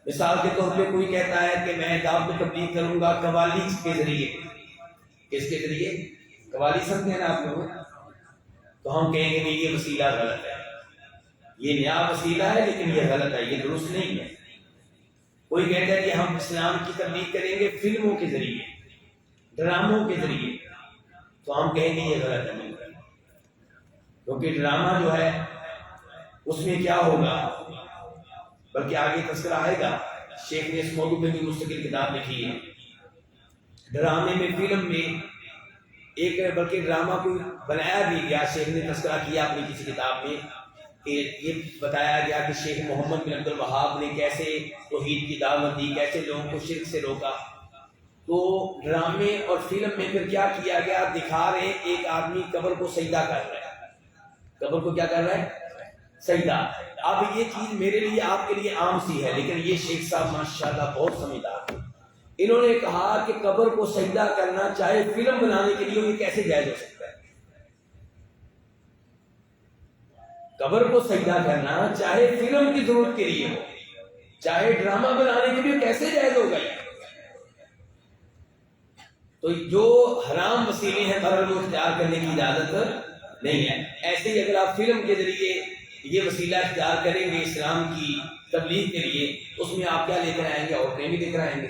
مثال کے طور پہ کوئی کہتا ہے کہ میں دعوت تبلیغ کروں گا قوالی کے ذریعے، کس کے ذریعے؟ قوالی سمجھتے ہیں نا آپ لوگ، تو ہم کہیں گے نہیں یہ وسیلہ غلط ہے، یہ نیا وسیلہ ہے لیکن یہ غلط ہے، یہ درست نہیں ہے۔ کوئی کہتا ہے کہ ہم اسلام کی تبلیغ کریں گے فلموں کے ذریعے، ڈراموں کے ذریعے، تو ہم کہیں گے یہ غلط ہے، نہیں، کیونکہ ڈرامہ جو ہے اس میں کیا ہوگا، بلکہ آگے تذکرہ آئے گا، شیخ نے اس موضوع پہ بھی مستقل کتاب لکھی ہے۔ ڈرامے میں، فلم میں ایک، بلکہ ڈرامہ کو بنایا بھی گیا، شیخ نے تذکرہ کیا اپنی کسی کتاب میں کہ یہ بتایا گیا کہ شیخ محمد بن عبد الوہاب نے کیسے توحید کی دعوت دی، کیسے لوگوں کو شرک سے روکا۔ تو ڈرامے اور فلم میں پھر کیا کیا گیا، دکھا رہے ایک آدمی قبر کو سجدہ کر رہا ہے، قبر کو کیا کر رہا ہے؟ سجدہ۔ اب یہ چیز میرے لیے آپ کے لیے عام سی ہے، لیکن یہ شیخ صاحب ماشاءاللہ بہت سمجھدار ہیں۔ انہوں نے کہا کہ قبر کو سجدہ کرنا چاہے فلم بنانے کے لیے، یہ کیسے جائز ہو سکتا ہے؟ قبر کو سجدہ کرنا چاہے فلم کی ضرورت کے لیے ہو، چاہے ڈرامہ بنانے کے لیے، کیسے جائز ہوگا یہ؟ تو جو حرام وسیلے ہیں بہرحال وہ اختیار کرنے کی اجازت نہیں ہے۔ ایسے ہی اگر آپ فلم کے ذریعے یہ وسیلہ اختیار کریں گے اسلام کی تبلیغ کے لیے، اس میں آپ کیا لے کر آئیں گے؟ عورتیں بھی لے کر آئیں گے۔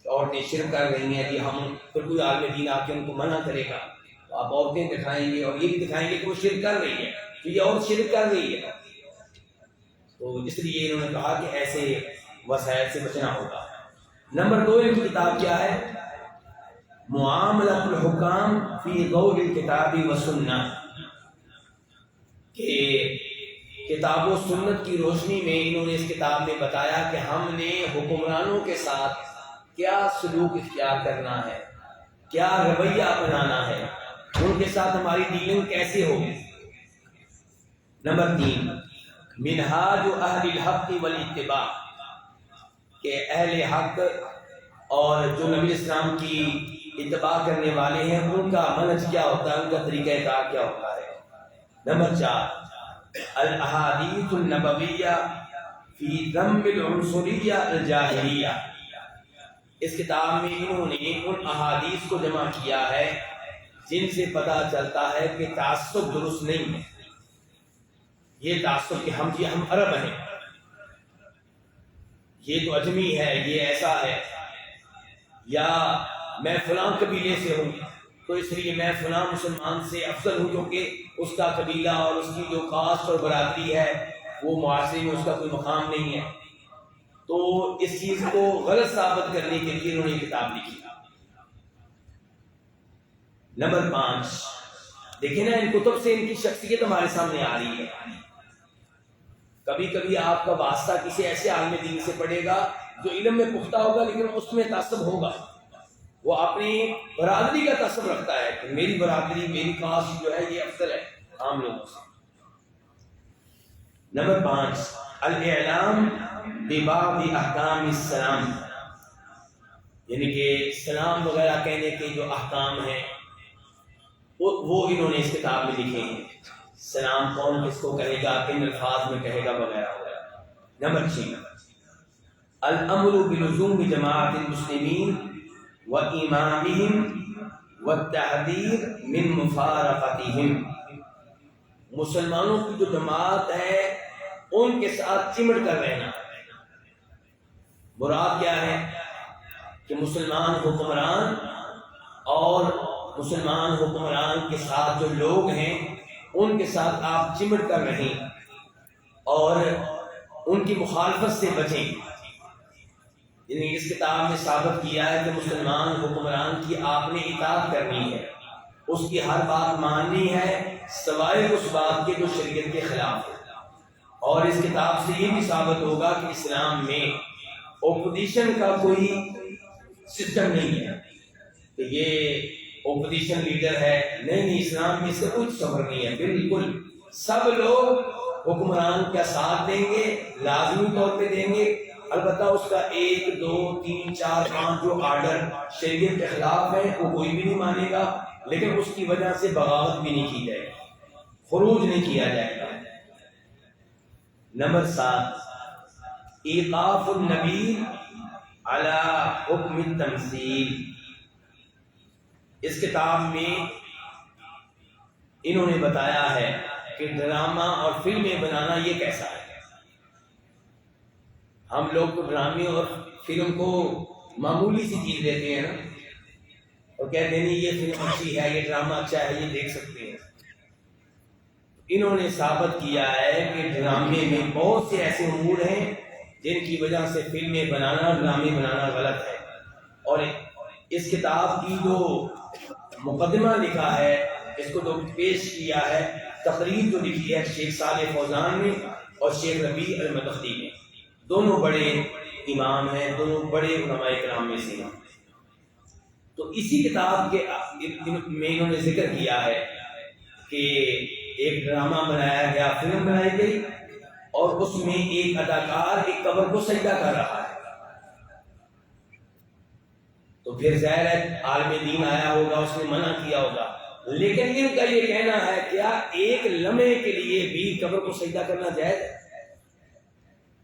عورتیں شرک کر رہی ہیں، ہم پھر کوئی عالم دین آپ کے ان کو منع کرے گا، تو آپ عورتیں دکھائیں گے اور یہ بھی دکھائیں گے کہ وہ شرک کر رہی ہے، تو یہ اور شرک کر رہی ہے۔ تو اس لیے انہوں نے کہا کہ ایسے وسائل سے بچنا ہوگا۔ نمبر 2 ان کی کتاب کیا ہے؟ معاملۃ الحکام فی ضوء الکتاب و سنہ، کہ کتاب و سنت کی روشنی میں انہوں نے اس کتاب میں بتایا کہ ہم نے حکمرانوں کے ساتھ کیا سلوک اختیار کرنا ہے، کیا رویہ اپنانا ہے، ان کے ساتھ ہماری ڈیلنگ کیسے ہوگی۔ نمبر 3 منہاج اہل الحق والاتباع، کہ اہل حق اور جو نبی اسلام کی اتباع کرنے والے ہیں ان کا منہج کیا ہوتا ہے، ان کا طریقہ کار کیا ہوتا ہے۔ نمبر 4 الاحادیث النبویہ فی ذم العنصریہ الجاہلیہ، اس کتاب میں انہوں نے ان احادیث کو جمع کیا ہے جن سے پتہ چلتا ہے کہ تعصب درست نہیں ہے۔ یہ تعصب کہ ہم عرب ہیں، یہ تو اجمی ہے، یہ ایسا ہے، یا میں فلاں قبیلے سے ہوں تو اس لیے میں فلاں مسلمان سے افضل ہوں، کیونکہ اس کا قبیلہ اور اس کی جو کاسٹ اور برادری ہے وہ معاشرے میں اس کا کوئی مقام نہیں ہے۔ تو اس چیز کو غلط ثابت کرنے کے لیے انہوں نے کتاب لکھی۔ نمبر 5 دیکھیں نا، ان کتب سے ان کی شخصیت ہمارے سامنے آ رہی ہے۔ کبھی کبھی آپ کا واسطہ کسی ایسے عالم دین سے پڑے گا جو علم میں پختہ ہوگا لیکن اس میں تعصب ہوگا، وہ اپنی برادری کا تعصب رکھتا ہے کہ میری برادری، میری کاسٹ جو ہے یہ افضل ہے عام لوگوں سے۔ نمبر 5 الاعلام ببعض احکام السلام، یعنی کہ سلام وغیرہ کہنے کے جو احکام ہیں وہ انہوں نے اس کتاب میں لکھے ہیں۔ سلام کون کس کو کہے گا، کن الفاظ میں کہے گا وغیرہ وغیرہ۔ نمبر 6 الامر بلزوم جماعت المسلمین و امامہم والتحذیر من مفارقتہم، مسلمانوں کی جو جماعت ہے ان کے ساتھ چمٹ کر رہنا۔ مراد کیا ہے کہ مسلمان حکمران اور مسلمان حکمران کے ساتھ جو لوگ ہیں ان کے ساتھ آپ چمٹ کر رہیں اور ان کی مخالفت سے بچیں۔ یعنی اس کتاب میں ثابت کیا ہے کہ مسلمان حکمران کی آپ نے اطاعت کرنی ہے، اس کی ہر بات ماننی ہے سوائے اس بات کے جو شریعت کے خلاف ہے۔ اور اس کتاب سے یہ بھی ثابت ہوگا کہ اسلام میں اپوزیشن کا کوئی سسٹم نہیں ہے کہ یہ اپوزیشن لیڈر ہے، نہیں، اسلام میں اس کا کوئی تصور نہیں ہے۔ بالکل سب لوگ حکمران کا ساتھ دیں گے، لازمی طور پہ دیں گے، البتہ اس کا 1 2 3 4 5 جو آرڈر شریعت کے خلاف ہے وہ کوئی بھی نہیں مانے گا، لیکن اس کی وجہ سے بغاوت بھی نہیں کی جائے گی، خروج نہیں کیا جائے گا۔ نمبر 7 ایقاف النبی علی حکم التمثیل۔ اس کتاب میں انہوں نے بتایا ہے کہ ڈرامہ اور فلمیں بنانا یہ کیسا ہے۔ ہم لوگ تو ڈرامے اور فلم کو معمولی سی چیز دیتے ہیں نا، اور کہتے ہیں نہیں یہ فلم اچھی ہے، یہ ڈرامہ اچھا ہے، یہ دیکھ سکتے ہیں۔ انہوں نے ثابت کیا ہے کہ ڈرامے میں بہت سے ایسے امور ہیں جن کی وجہ سے فلمیں بنانا، ڈرامے بنانا غلط ہے۔ اور اس کتاب کی جو مقدمہ لکھا ہے، اس کو جو پیش کیا ہے، تقریر جو لکھی ہے شیخ صالح فوزان نے اور شیخ ربیع المدخلی نے، دونوں بڑے امام ہیں، دونوں بڑے علماء کرام میں سے ہیں۔ تو اسی کتاب کے میں انہوں نے ذکر کیا ہے کہ ایک ڈرامہ بنایا گیا، فلم بنائی گئی، اور اس میں ایک اداکار ایک قبر کو سجدہ کر رہا ہے۔ تو پھر ظاہر ہے عالم دین آیا ہوگا، اس نے منع کیا ہوگا، لیکن ان کا یہ کہنا ہے کیا ایک لمحے کے لیے بھی قبر کو سجدہ کرنا جائز ہے؟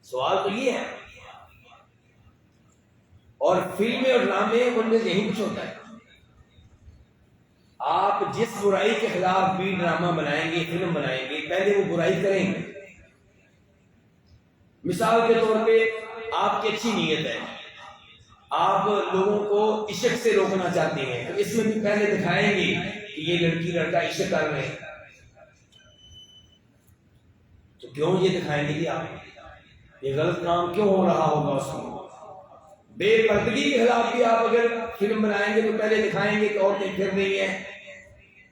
سوال تو یہ ہے۔ اور فلمیں اور ڈرامے ان میں یہی کچھ ہوتا ہے، آپ جس برائی کے خلاف بھی ڈرامہ بنائیں گے، فلم بنائیں گے، پہلے وہ برائی کریں گے۔ مثال کے طور پہ آپ کی اچھی نیت ہے، آپ لوگوں کو عشق سے روکنا چاہتے ہیں، تو اس میں بھی پہلے دکھائیں گے کہ یہ لڑکی لڑکا عشق کر رہے ہیں۔ تو کیوں یہ دکھائیں گے کہ آپ یہ غلط کام کیوں ہو رہا ہوگا اس میں؟ بے پردگی کے خلاف بھی آپ اگر فلم بنائیں گے تو پہلے دکھائیں گے کہ عورتیں پھر رہی ہیں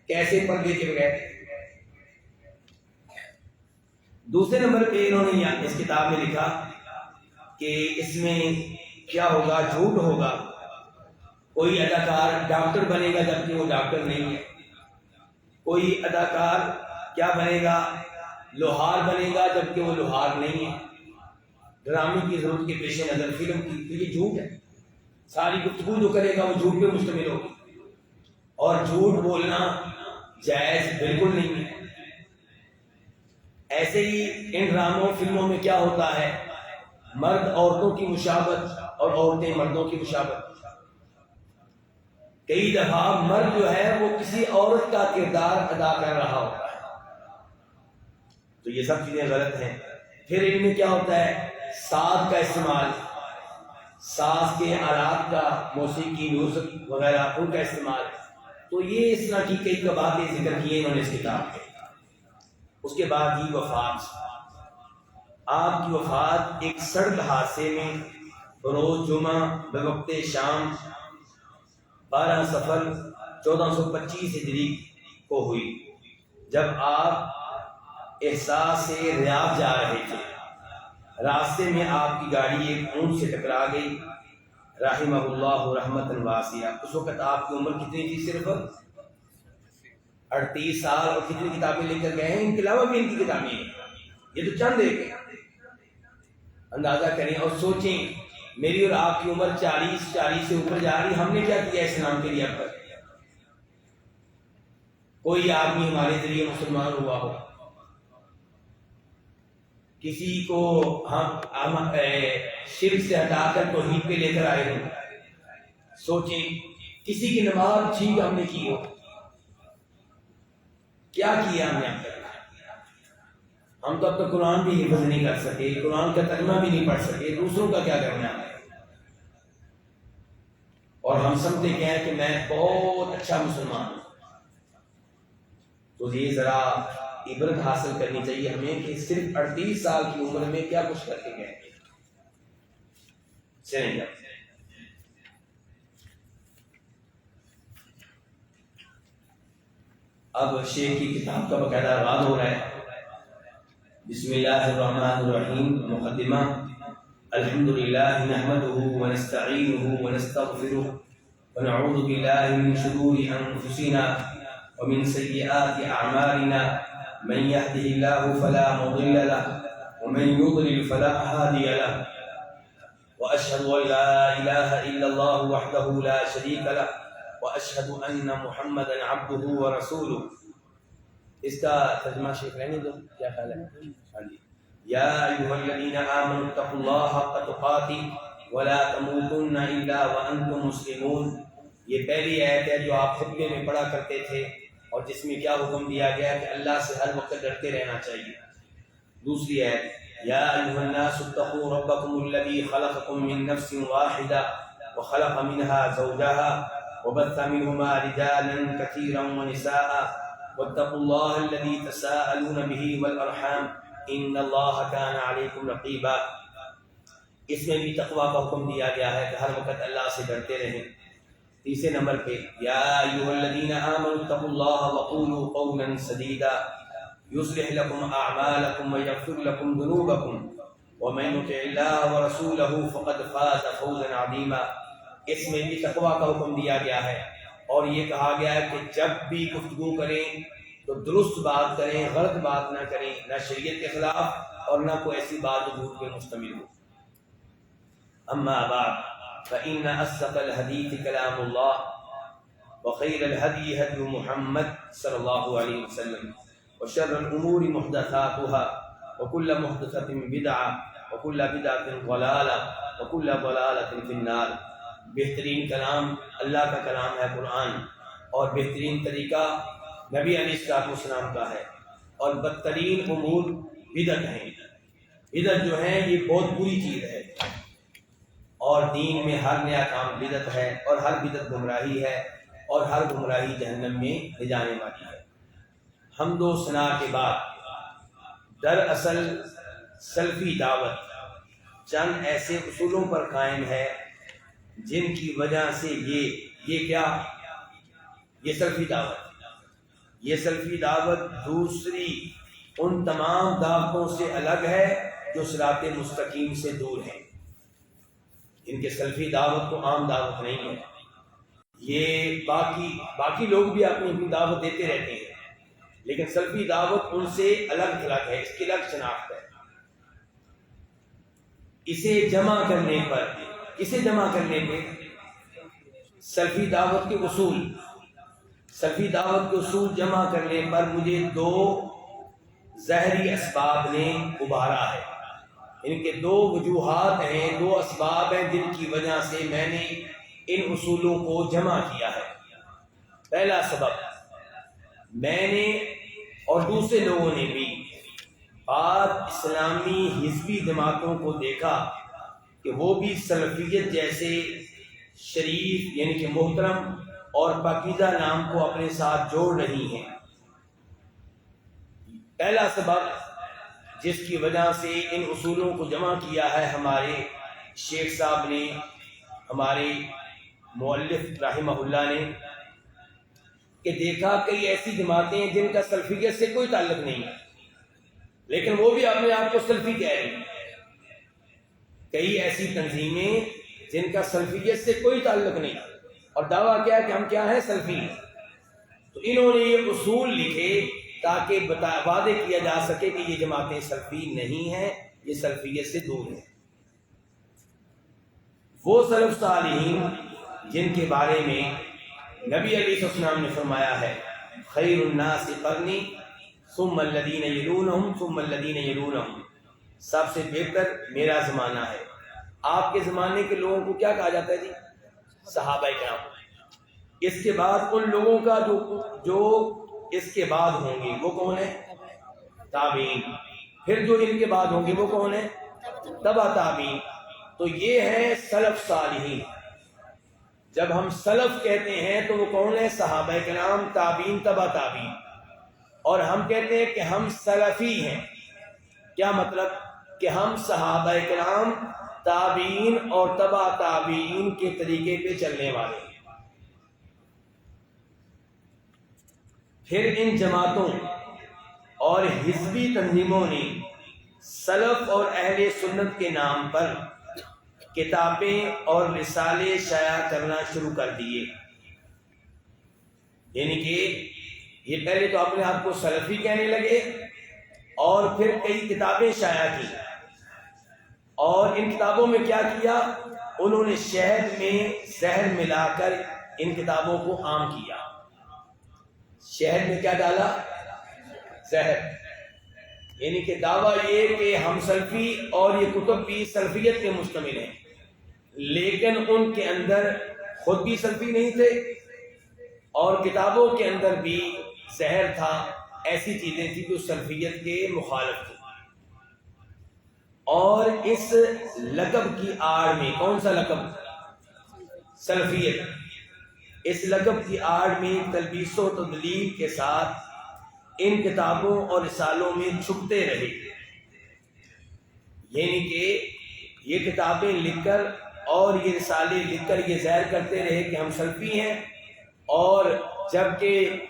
کیسے پردے کے بغیر۔ دوسرے نمبر پہ انہوں نے اس کتاب میں لکھا کہ اس میں کیا ہوگا، جھوٹ ہوگا۔ کوئی اداکار ڈاکٹر بنے گا جبکہ وہ ڈاکٹر نہیں ہے، کوئی اداکار کیا بنے گا، لوہار بنے گا جبکہ وہ لوہار نہیں ہے۔ ڈرامے کی ضرورت کے پیش نظر فلم کی، تو یہ جھوٹ ہے، ساری گفتگو جو کرے گا وہ جھوٹ پہ مشتمل ہوگی، اور جھوٹ بولنا جائز بالکل نہیں ہے۔ ایسے ہی ان ڈراموں فلموں میں کیا ہوتا ہے، مرد عورتوں کی مشابہت اور عورتیں مردوں کی مشابہت۔ کئی دفعہ مرد جو ہے وہ کسی عورت کا کردار ادا کر رہا ہوتا ہے، تو یہ سب چیزیں غلط ہیں۔ پھر ان میں کیا ہوتا ہے، ساز کا استعمال، ساز کے آلات کا، موسیقی، میوزک وغیرہ ان کا استعمال، تو یہ اس طرح کی کئی باتیں ذکر کی ہیں انہوں نے اس کتاب میں۔ اس کے بعد ہی وفات، آپ کی وفات ایک سڑک حادثے میں بروز جمعہ بوقت شام 12 صفر 1425 ہجری کو ہوئی، جب آپ احساس سے ریاض جا رہے تھے۔ راستے میں آپ کی گاڑی ایک اونٹ سے ٹکرا گئی، رحمہ اللہ رحمتاً واسعہ۔ اس وقت آپ کی عمر کتنی تھی؟ صرف 38 سال، اور کتنی کتابیں لے کر گئے ہیں، ان کے علاوہ بھی ان کی کتابیں ہیں، یہ تو چند ایک ہیں۔ اندازہ کریں اور سوچیں، میری اور آپ کی عمر 40 سے اوپر جا رہی، ہم نے کیا کیا اسلام کے لیے اب تک؟ کوئی آدمی ہمارے ذریعے مسلمان ہوا ہو، کسی کو ہم شرک سے ہٹا کر توحید پہ لے کر آئے ہوں، سوچیں کسی کی نماز ٹھیک ہم نے کی ہو، کیا کیا ہم نے اب تک؟ ہم تو اب تک قرآن بھی حفظ نہیں کر سکے، قرآن کا ترجمہ بھی نہیں پڑھ سکے، دوسروں کا کیا کرنا ہے؟ اور ہم سمجھتے ہیں کہ میں بہت اچھا مسلمان ہوں۔ تو یہ ذرا عبرت حاصل کرنی چاہیے ہمیں کہ صرف 38 سال کی عمر میں کیا کچھ کر کے گئے۔ چلیں گے اب شیخ کی کتاب کا باقاعدہ آغاز ہو رہا ہے۔ بسم اللہ الرحمن الرحیم۔ مقدمہ: الحمدللہ نحمده ونستعینه ونستغفره ونعوذ باللہ من شرور انفسنا ومن سیئات اعمالنا، من يهده الله فلا مضل له ومن يضلل فلا هادي له، وأشهد أن لا إله إلا الله وحده لا شريك له وأشهد أن محمدا عبده ورسوله. اس کا ترجمہ شیخ رہنے دو، کیا خیال ہے؟ ہاں جی. یا ایھا الذین آمنوا اتقوا اللہ حق تقاتہ ولا تموتن الا وانتم مسلمون. یہ پہلی آیت ہے جو آپ خطبے میں پڑھا کرتے تھے اور جس میں کیا حکم دیا گیا کہ اللہ سے ہر وقت ڈرتے رہنا چاہیے. دوسری آیت یا ایھا الناس اتقوا ربکم الذی خلقکم من نفس واحدہ وخلق منها زوجها وبث منهما رجالا كثيرا ونساء واتقوا الله الذي تساءلون به والارحام ان الله كان عليكم رقيبا. اس میں بھی تقوی کا حکم دیا گیا ہے کہ ہر وقت اللہ سے ڈرتے رہیں. تیسرے نمبر پہ یا ایھا الذین آمنوا اتقوا اللہ وقولوا قولا سدیدا یصلح لکم اعمالکم ویغفر لکم ذنوبکم ومن یطع اللہ ورسولہ فقد فاز فوزا عظیما. اس میں بھی تقوی کا حکم دیا گیا ہے اور یہ کہا گیا ہے کہ جب بھی گفتگو کریں تو درست بات کریں، غلط بات نہ کریں، نہ شریعت کے خلاف اور نہ کوئی ایسی بات جو جھوٹ پہ مشتمل ہو. اما بعد فإن أصدق الحديث كلام الله وخير الهدي هدي محمد صلى الله عليه وسلم وشر الأمور محدثاتها وكل محدثة بدعة وكل بدعة ضلالة وكل ضلالة في النار. بہترین کلام اللہ کا کلام ہے قرآن، اور بہترین طریقہ نبی علیہ السلام کا ہے، اور بدترین امور بدعت ہیں. بدعت جو ہے یہ بہت بری چیز ہے، اور دین میں ہر نیا کام بدعت ہے، اور ہر بدعت گمراہی ہے، اور ہر گمراہی جہنم میں لے جانے والی ہے. حمد و ثنا کے بعد دراصل سلفی دعوت چند ایسے اصولوں پر قائم ہے جن کی وجہ سے یہ سلفی دعوت دوسری ان تمام دعوتوں سے الگ ہے جو صراط مستقیم سے دور ہیں. ان کے سلفی دعوت کو عام دعوت نہیں ہے. یہ باقی لوگ بھی اپنی دعوت دیتے رہتے ہیں، لیکن سلفی دعوت ان سے الگ تھلگ ہے، اس کی الگ شناخت ہے. اسے جمع کرنے پہ سلفی دعوت کے اصول جمع کرنے پر مجھے دو ظاہری اسباب نے ابھارا ہے. ان کے دو وجوہات ہیں، دو اسباب ہیں جن کی وجہ سے میں نے ان اصولوں کو جمع کیا ہے. پہلا سبب، میں نے اور دوسرے لوگوں نے بھی بعض اسلامی حزبی جماعتوں کو دیکھا کہ وہ بھی سلفیت جیسے شریف یعنی کہ محترم اور پاکیزہ نام کو اپنے ساتھ جوڑ رہی ہیں. پہلا سبب جس کی وجہ سے ان اصولوں کو جمع کیا ہے ہمارے شیخ صاحب نے، ہمارے مؤلف رحمہ اللہ نے، کہ دیکھا کئی ایسی جماعتیں ہیں جن کا سلفیت سے کوئی تعلق نہیں ہے، لیکن وہ بھی اپنے آپ کو سلفی کہہ رہی ہیں. کئی ایسی تنظیمیں جن کا سلفیت سے کوئی تعلق نہیں اور دعویٰ کیا کہ ہم کیا ہیں، سلفی ہیں. تو انہوں نے یہ اصول لکھے تاکہ وعدے کیا جا سکے کہ یہ جماعتیں سلفی نہیں ہیں، یہ سلفیت سے دور ہیں. وہ سلف صالحین جن کے بارے میں نبی علیہ السلام نے فرمایا ہے خیر الناس قرنی ثم الذین یلونہم ثم الذین یلونہم، سب سے بہتر میرا زمانہ ہے. آپ کے زمانے کے لوگوں کو کیا کہا جاتا ہے جی؟ صحابہ کرام. اس کے بعد ان لوگوں کا جو اس کے بعد ہوں گے وہ کون ہے؟ تابعین. پھر جو ان کے بعد ہوں گے وہ کون ہے؟ تبع تابعین. تو یہ ہے سلف صالحین. جب ہم سلف کہتے ہیں تو وہ کون ہے؟ صحابہ کرام، تابعین، تبع تابعین. اور ہم کہتے ہیں کہ ہم سلفی ہیں. کیا مطلب؟ کہ ہم صحابہ کرام، تابعین اور تبع تابعین کے طریقے پہ چلنے والے ہیں. پھر ان جماعتوں اور حزبی تنظیموں نے سلف اور اہل سنت کے نام پر کتابیں اور رسالے شائع کرنا شروع کر دیے. یعنی کہ یہ پہلے تو اپنے آپ کو سلفی کہنے لگے اور پھر کئی کتابیں شائع کی. اور ان کتابوں میں کیا کیا؟ انہوں نے شہد میں زہر ملا کر ان کتابوں کو عام کیا۔ شہد میں کیا ڈالا؟ زہر۔ یعنی کہ دعویٰ یہ کہ ہم سلفی اور یہ کتب بھی سلفیت پہ مشتمل ہیں، لیکن ان کے اندر خود بھی سلفی نہیں تھے اور کتابوں کے اندر بھی زہر تھا، ایسی چیزیں تھیں جو سلفیت کے مخالف تھیں۔ اور اس لقب کی آڑ میں، کون سا لقب؟ سلفیت۔ اس لقب کی آڑ میں تلبیس و تدلیل کے ساتھ ان کتابوں اور رسالوں میں چھپتے رہے، یعنی کہ یہ کتابیں لکھ کر اور یہ رسالے لکھ کر یہ ظاہر کرتے رہے کہ ہم سلفی ہیں، اور جبکہ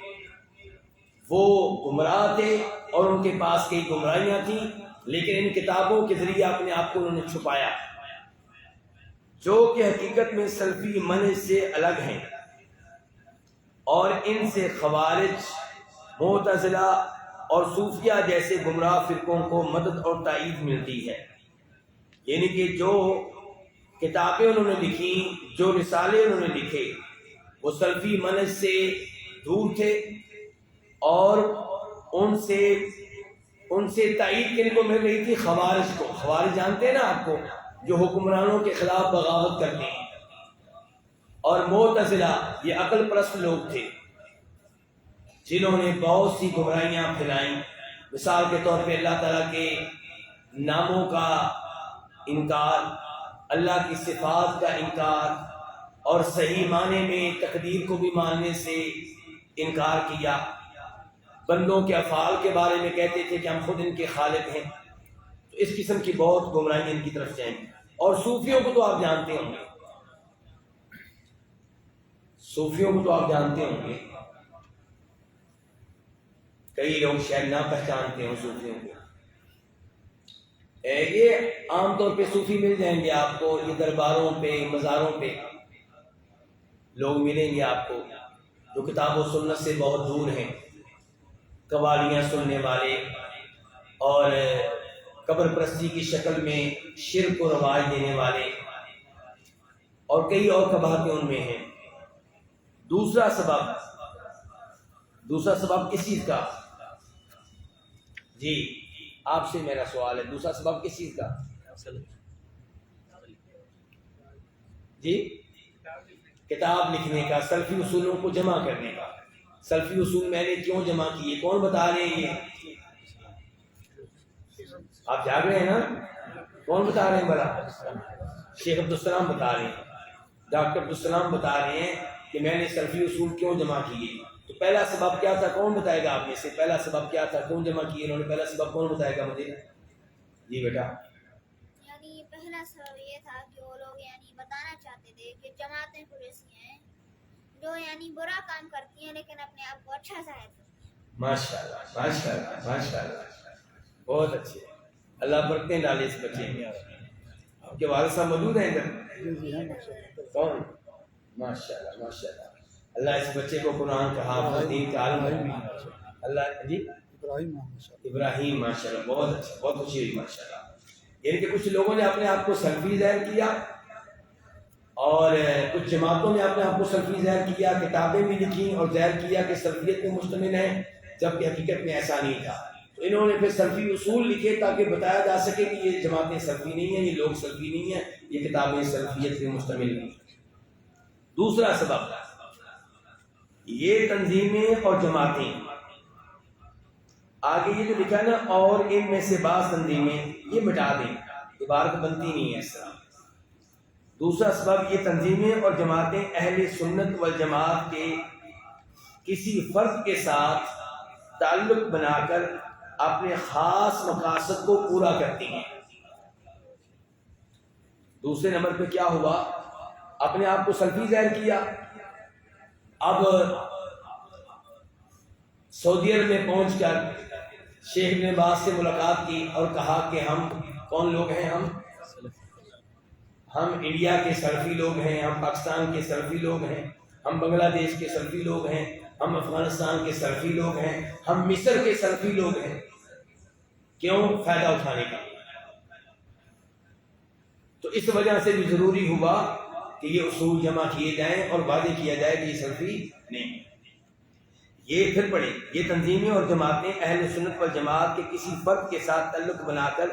وہ گمراہ تھے اور ان کے پاس کئی گمراہیاں تھیں، لیکن ان کتابوں کے ذریعے اپنے آپ کو انہوں نے چھپایا، جو کہ حقیقت میں سلفی منہج سے الگ ہیں، اور ان سے خوارج، معتزلہ اور صوفیہ جیسے گمراہ فرقوں کو مدد اور تائید ملتی ہے۔ یعنی کہ جو کتابیں انہوں نے لکھی، جو رسالے انہوں نے لکھے، وہ سلفی منہج سے دور تھے، اور ان سے تائید کن کو مل رہی تھی؟ خوارج کو۔ خوارج جانتے ہیں نا آپ کو، جو حکمرانوں کے خلاف بغاوت کرتے ہیں، اور معتزلہ یہ عقل پرست لوگ تھے جنہوں نے بہت سی گمراہیاں پھیلائیں۔ مثال کے طور پہ اللہ تعالیٰ کے ناموں کا انکار، اللہ کی صفات کا انکار، اور صحیح معنی میں تقدیر کو بھی ماننے سے انکار کیا۔ بندوں کے افعال کے بارے میں کہتے تھے کہ ہم خود ان کے خالق ہیں۔ تو اس قسم کی بہت گمراہیاں ان کی طرف جائیں۔ اور صوفیوں کو تو آپ جانتے ہوں گے، صوفیوں کو تو آپ جانتے ہوں گے، کئی لوگ شاید نہ پہچانتے ہوں صوفیوں کو۔ یہ عام طور پہ صوفی مل جائیں گے آپ کو، یہ درباروں پہ، مزاروں پہ لوگ ملیں گے آپ کو، جو کتاب و سنت سے بہت دور ہیں، قوالیاں سننے والے، اور قبر پرستی کی شکل میں شرک کو رواج دینے والے، اور کئی اور قباحتیں ان میں ہیں۔ دوسرا سبب کس چیز کا؟ جی آپ سے میرا سوال ہے، دوسرا سبب کس چیز کا؟ جی کتاب لکھنے کا، سلفی اصولوں کو جمع کرنے کا۔ سلفی اصول میں نے کیوں جمع کیے؟ کون بتا رہے ہیں؟ یہ آپ جاگ رہے ہیں نا؟ کون بتا رہے ہیں بھلا؟ شیخ عبدالسلام بتا رہے ہیں، ڈاکٹر عبدالسلام بتا رہے ہیں کہ میں نے سلفی اصول کیوں جمع کیے۔ تو پہلا سبب کیا تھا؟ کون بتائے گا آپ میں سے؟ پہلا سبب کیا تھا؟ کیوں جمع کیے انہوں نے؟ پہلا سبب کون بتائے گا مجھے؟ جی بیٹا۔ یعنی پہلا سبب یہ تھا کہ وہ لوگ یعنی بتانا چاہتے تھے کہ جماعتیں ایسی ہیں جو یعنی برا کام کرتی ہیں لیکن اپنے آپ کو اچھا ظاہر کرتی ہیں۔ ماشاءاللہ ماشاءاللہ ماشاءاللہ، بہت اچھے، اللہ برکتیں ڈالے اس بچے میں۔ آپ کے والد صاحب موجود ہیں ادھر؟ کون؟ ماشاءاللہ ماشاءاللہ، اللہ اس بچے کو قرآن کا حافظ، دین کا عالم بنے۔ اللہ جی ابراہیم، ماشاءاللہ بہت اچھا، بہت خوشی ہوئی ماشاءاللہ۔ یعنی کہ کچھ لوگوں نے اپنے آپ کو سلفی ظاہر کیا، اور کچھ جماعتوں نے اپنے آپ کو سلفی ظاہر کیا، کتابیں بھی لکھیں اور ظاہر کیا کہ سلفیت پہ مشتمل ہیں، جبکہ حقیقت میں ایسا نہیں تھا۔ تو انہوں نے پھر سلفی اصول لکھے تاکہ بتایا جا سکے کہ یہ جماعتیں سلفی نہیں ہیں، یہ لوگ سلفی نہیں ہیں، یہ کتابیں سلفیت پہ مشتمل نہیں۔ دوسرا سبب، یہ تنظیمیں اور جماعتیں، آگے یہ جو لکھا ہے نا، اور ان میں سے بعض تنظیمیں، یہ مٹا دیں، عبارت بنتی نہیں ہے اس طرح۔ دوسرا سبب، یہ تنظیمیں اور جماعتیں اہل سنت والجماعت کے کسی فرد کے ساتھ تعلق بنا کر اپنے خاص مقاصد کو پورا کرتی ہیں۔ دوسرے نمبر پہ کیا ہوا؟ اپنے آپ کو سلفی ظاہر کیا، اب سعودی عرب میں پہنچ کر شیخ ابن باز سے ملاقات کی اور کہا کہ ہم کون لوگ ہیں؟ ہم انڈیا کے سلفی لوگ ہیں، ہم پاکستان کے سلفی لوگ ہیں، ہم بنگلہ دیش کے سلفی لوگ ہیں، ہم افغانستان کے سلفی لوگ ہیں، ہم مصر کے سلفی لوگ ہیں۔ کیوں؟ فائدہ اٹھانے کا۔ تو اس وجہ سے بھی ضروری ہوا کہ یہ اصول جمع کیے جائیں اور واضح کیا جائے کہ یہ سلفی نہیں. یہ پھر پڑھیں، یہ تنظیمیں اور جماعتیں اہل سنت والجماعت کے کسی فرد کے ساتھ تعلق بنا کر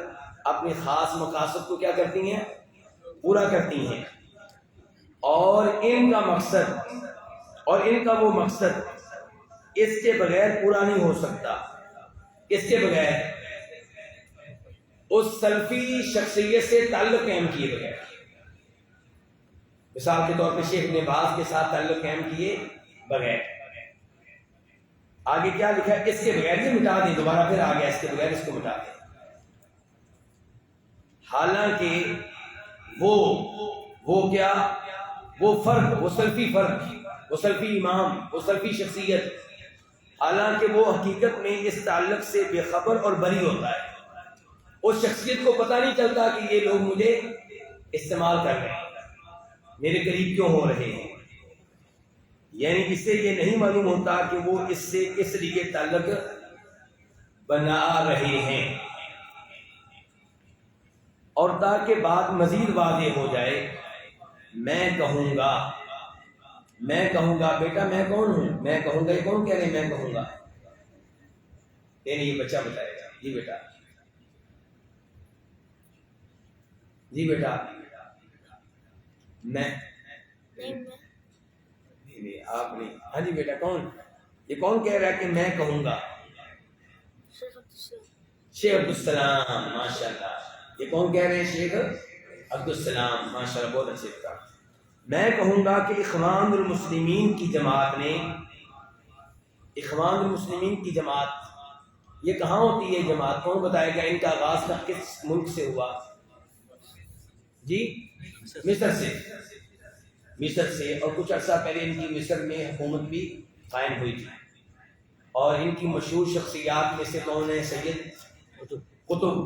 اپنے خاص مقاصد کو کیا کرتی ہیں؟ پورا کرتی ہیں. اور ان کا وہ مقصد اس کے بغیر پورا نہیں ہو سکتا. اس کے بغیر اس سلفی شخصیت سے تعلق قائم کیے بغیر. مثال کے طور پہ شیخ ابن باز کے ساتھ تعلق قائم کیے بغیر. آگے کیا لکھا ہے؟ اس کے بغیر یہ مٹا دیں. دوبارہ پھر آ گیا اس کے بغیر، اس کو مٹا دیں. حالانکہ وہ فرد، وہ سلفی فرد، وہ سلفی امام، وہ سلفی شخصیت، حالانکہ وہ حقیقت میں اس تعلق سے بے خبر اور بری ہوتا ہے. اس شخصیت کو پتہ نہیں چلتا کہ یہ لوگ مجھے استعمال کر رہے ہیں، میرے قریب کیوں ہو رہے ہیں. یعنی اس سے یہ نہیں معلوم ہوتا کہ وہ اس سے کس لیے تعلق بنا رہے ہیں. اور تاکہ بات مزید واضح ہو جائے، میں کہوں گا بیٹا میں کون ہوں. میں کہوں گا، یہ کون کہہ رہے ہیں میں کہوں گا؟ نہیں یہ بچہ بتائے گا. جی بیٹا میں نہیں آپ نہیں. ہاں جی بیٹا کون؟ یہ کون کہہ رہا ہے کہ میں کہوں گا؟ شیخ عبدالسلام. ماشاء اللہ. یہ کون کہہ رہے ہیں؟ شیخ عبدالسلام. ماشاء اللہ، بہت اچھے کا. میں کہوں گا کہ اخوان المسلمین کی جماعت نے، اخوان المسلمین کی جماعت یہ کہاں ہوتی ہے جماعت؟ کون بتائے گا؟ ان کا آغاز کا کس ملک سے ہوا؟ جی مصر سے. اور کچھ عرصہ پہلے ان کی مصر میں حکومت بھی قائم ہوئی تھی. اور ان کی مشہور شخصیات میں سے کون ہے؟ سید قطب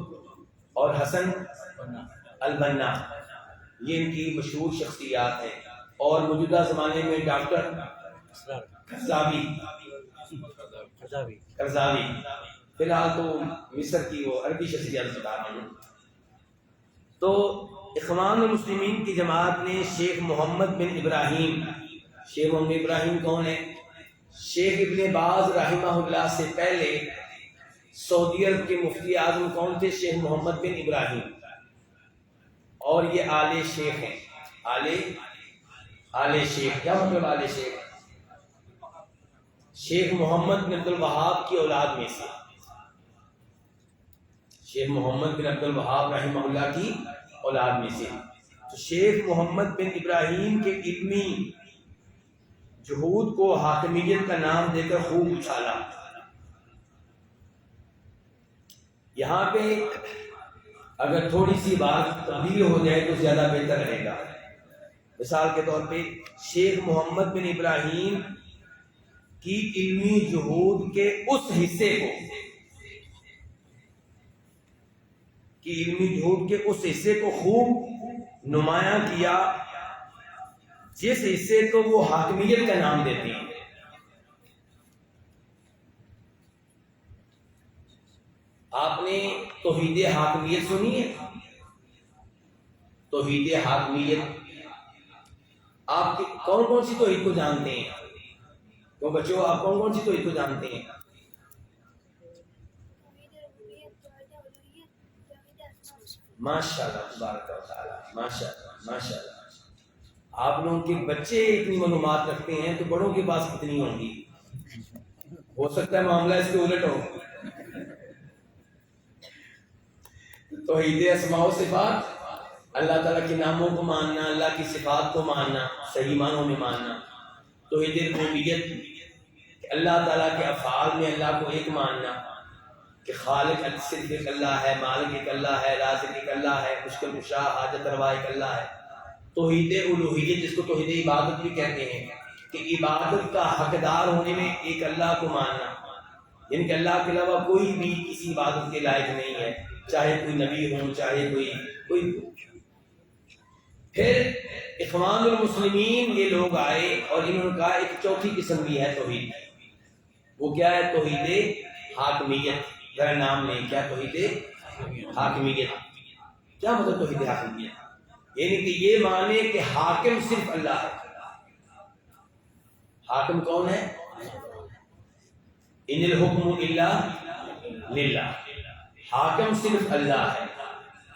اور حسن البنا. یہ ان کی مشہور شخصیات ہیں. اور موجودہ زمانے میں ڈاکٹر قرضاوی. فی الحال تو مصر کی وہ عربی شخصیات بتا رہا ہوں. تو اخوان المسلمین کی جماعت نے شیخ محمد بن ابراہیم. شیخ محمد ابراہیم کون ہے؟ شیخ ابن باز رحمہ اللہ سے پہلے سعودی عرب کے مفتی اعظم کون تھے؟ شیخ محمد بن ابراہیم. اور یہ آل شیخ ہیں. آل شیخ کیا مطلب؟ آل شیخ شیخ محمد بن عبد الوہاب کی اولاد میں سے. شیخ محمد بن عبد الوہاب رحمہ اللہ کی اولاد میں سے. تو شیخ محمد بن ابراہیم کے علمی جہود کو حاکمیت کا نام دے کر خوب اچھالا. یہاں پہ اگر تھوڑی سی بات تبدیل ہو جائے تو زیادہ بہتر رہے گا. مثال کے طور پہ شیخ محمد بن ابراہیم کی علمی جہود کے اس حصے کو خوب نمایاں کیا جس حصے کو وہ حاکمیت کا نام دیتے ہیں. آپ نے توحید حاکمیت سنی ہے؟ توحید حاکمیت آپ کون سی توحید کو جانتے ہیں؟ تو بچوں آپ کون سی توحید کو جانتے ہیں؟ ماشاء اللہ تبارک و تعالی. ماشاء اللہ. آپ لوگوں کے بچے اتنی معلومات رکھتے ہیں تو بڑوں کے پاس کتنی ہوں گی؟ ہو سکتا ہے معاملہ اس کے الٹ ہو. توحید اسماء و صفات، اللہ تعالیٰ کے ناموں کو ماننا، اللہ کی صفات کو ماننا، صحیح معنوں میں ماننا. توحید ربوبیت، اللہ تعالیٰ کے افعال میں اللہ کو ایک ماننا کہ خالق صرف ایک اللہ ہے، مالک ایک اللہ ہے، رازق ایک اللہ ہے، مشکل کشا حاجت روا ایک اللہ ہے. توحید الوہیت جس کو توحید عبادت بھی کہتے ہیں کہ عبادت کا حقدار ہونے میں ایک اللہ کو ماننا، یعنی کہ اللہ کے علاوہ کوئی بھی کسی عبادت کے لائق نہیں ہے، چاہے کوئی نبی ہو، چاہے کوئی. پھر اخوان المسلمین یہ لوگ آئے اور انہوں نے کہا ایک چوتھی قسم بھی ہے توحید. وہ کیا ہے؟ توحید حاکمیت. ذرا نام لیں، کیا توحید حاکمیت؟ کیا مطلب توحید حاکمیت؟ یعنی کہ یہ مانے کہ حاکم صرف اللہ ہے. حاکم کون ہے؟ ان الحکم الا للہ. حاکم صرف اللہ ہے،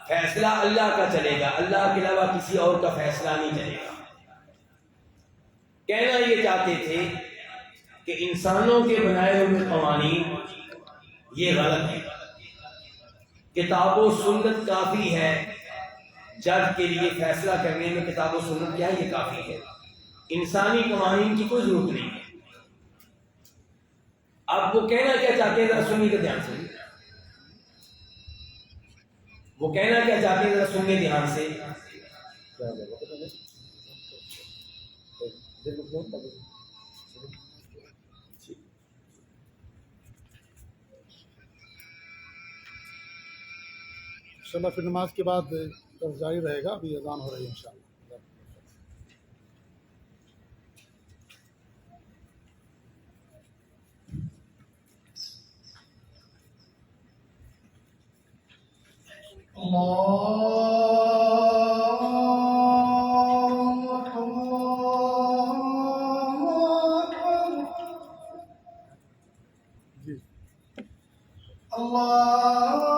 فیصلہ اللہ کا چلے گا، اللہ کے علاوہ کسی اور کا فیصلہ نہیں چلے گا. کہنا یہ چاہتے تھے کہ انسانوں کے بنائے ہوئے قوانین یہ غلط ہے. کتاب و سنت کافی ہے جج کے لیے فیصلہ کرنے میں. کتاب و سنت کیا ہے؟ یہ کافی ہے. انسانی قوانین کی کوئی ضرورت نہیں ہے. اب وہ کہنا کیا چاہتے ہیں ذرا سنیے کا دھیان سے. وہ کہنا کیا چاہتے ہیں ذرا سنیے دھیان سے. انشاءاللہ پھر نماز کے بعد درس جاری رہے گا. ابھی اذان ہو رہی ہے انشاءاللہ. جی اللہ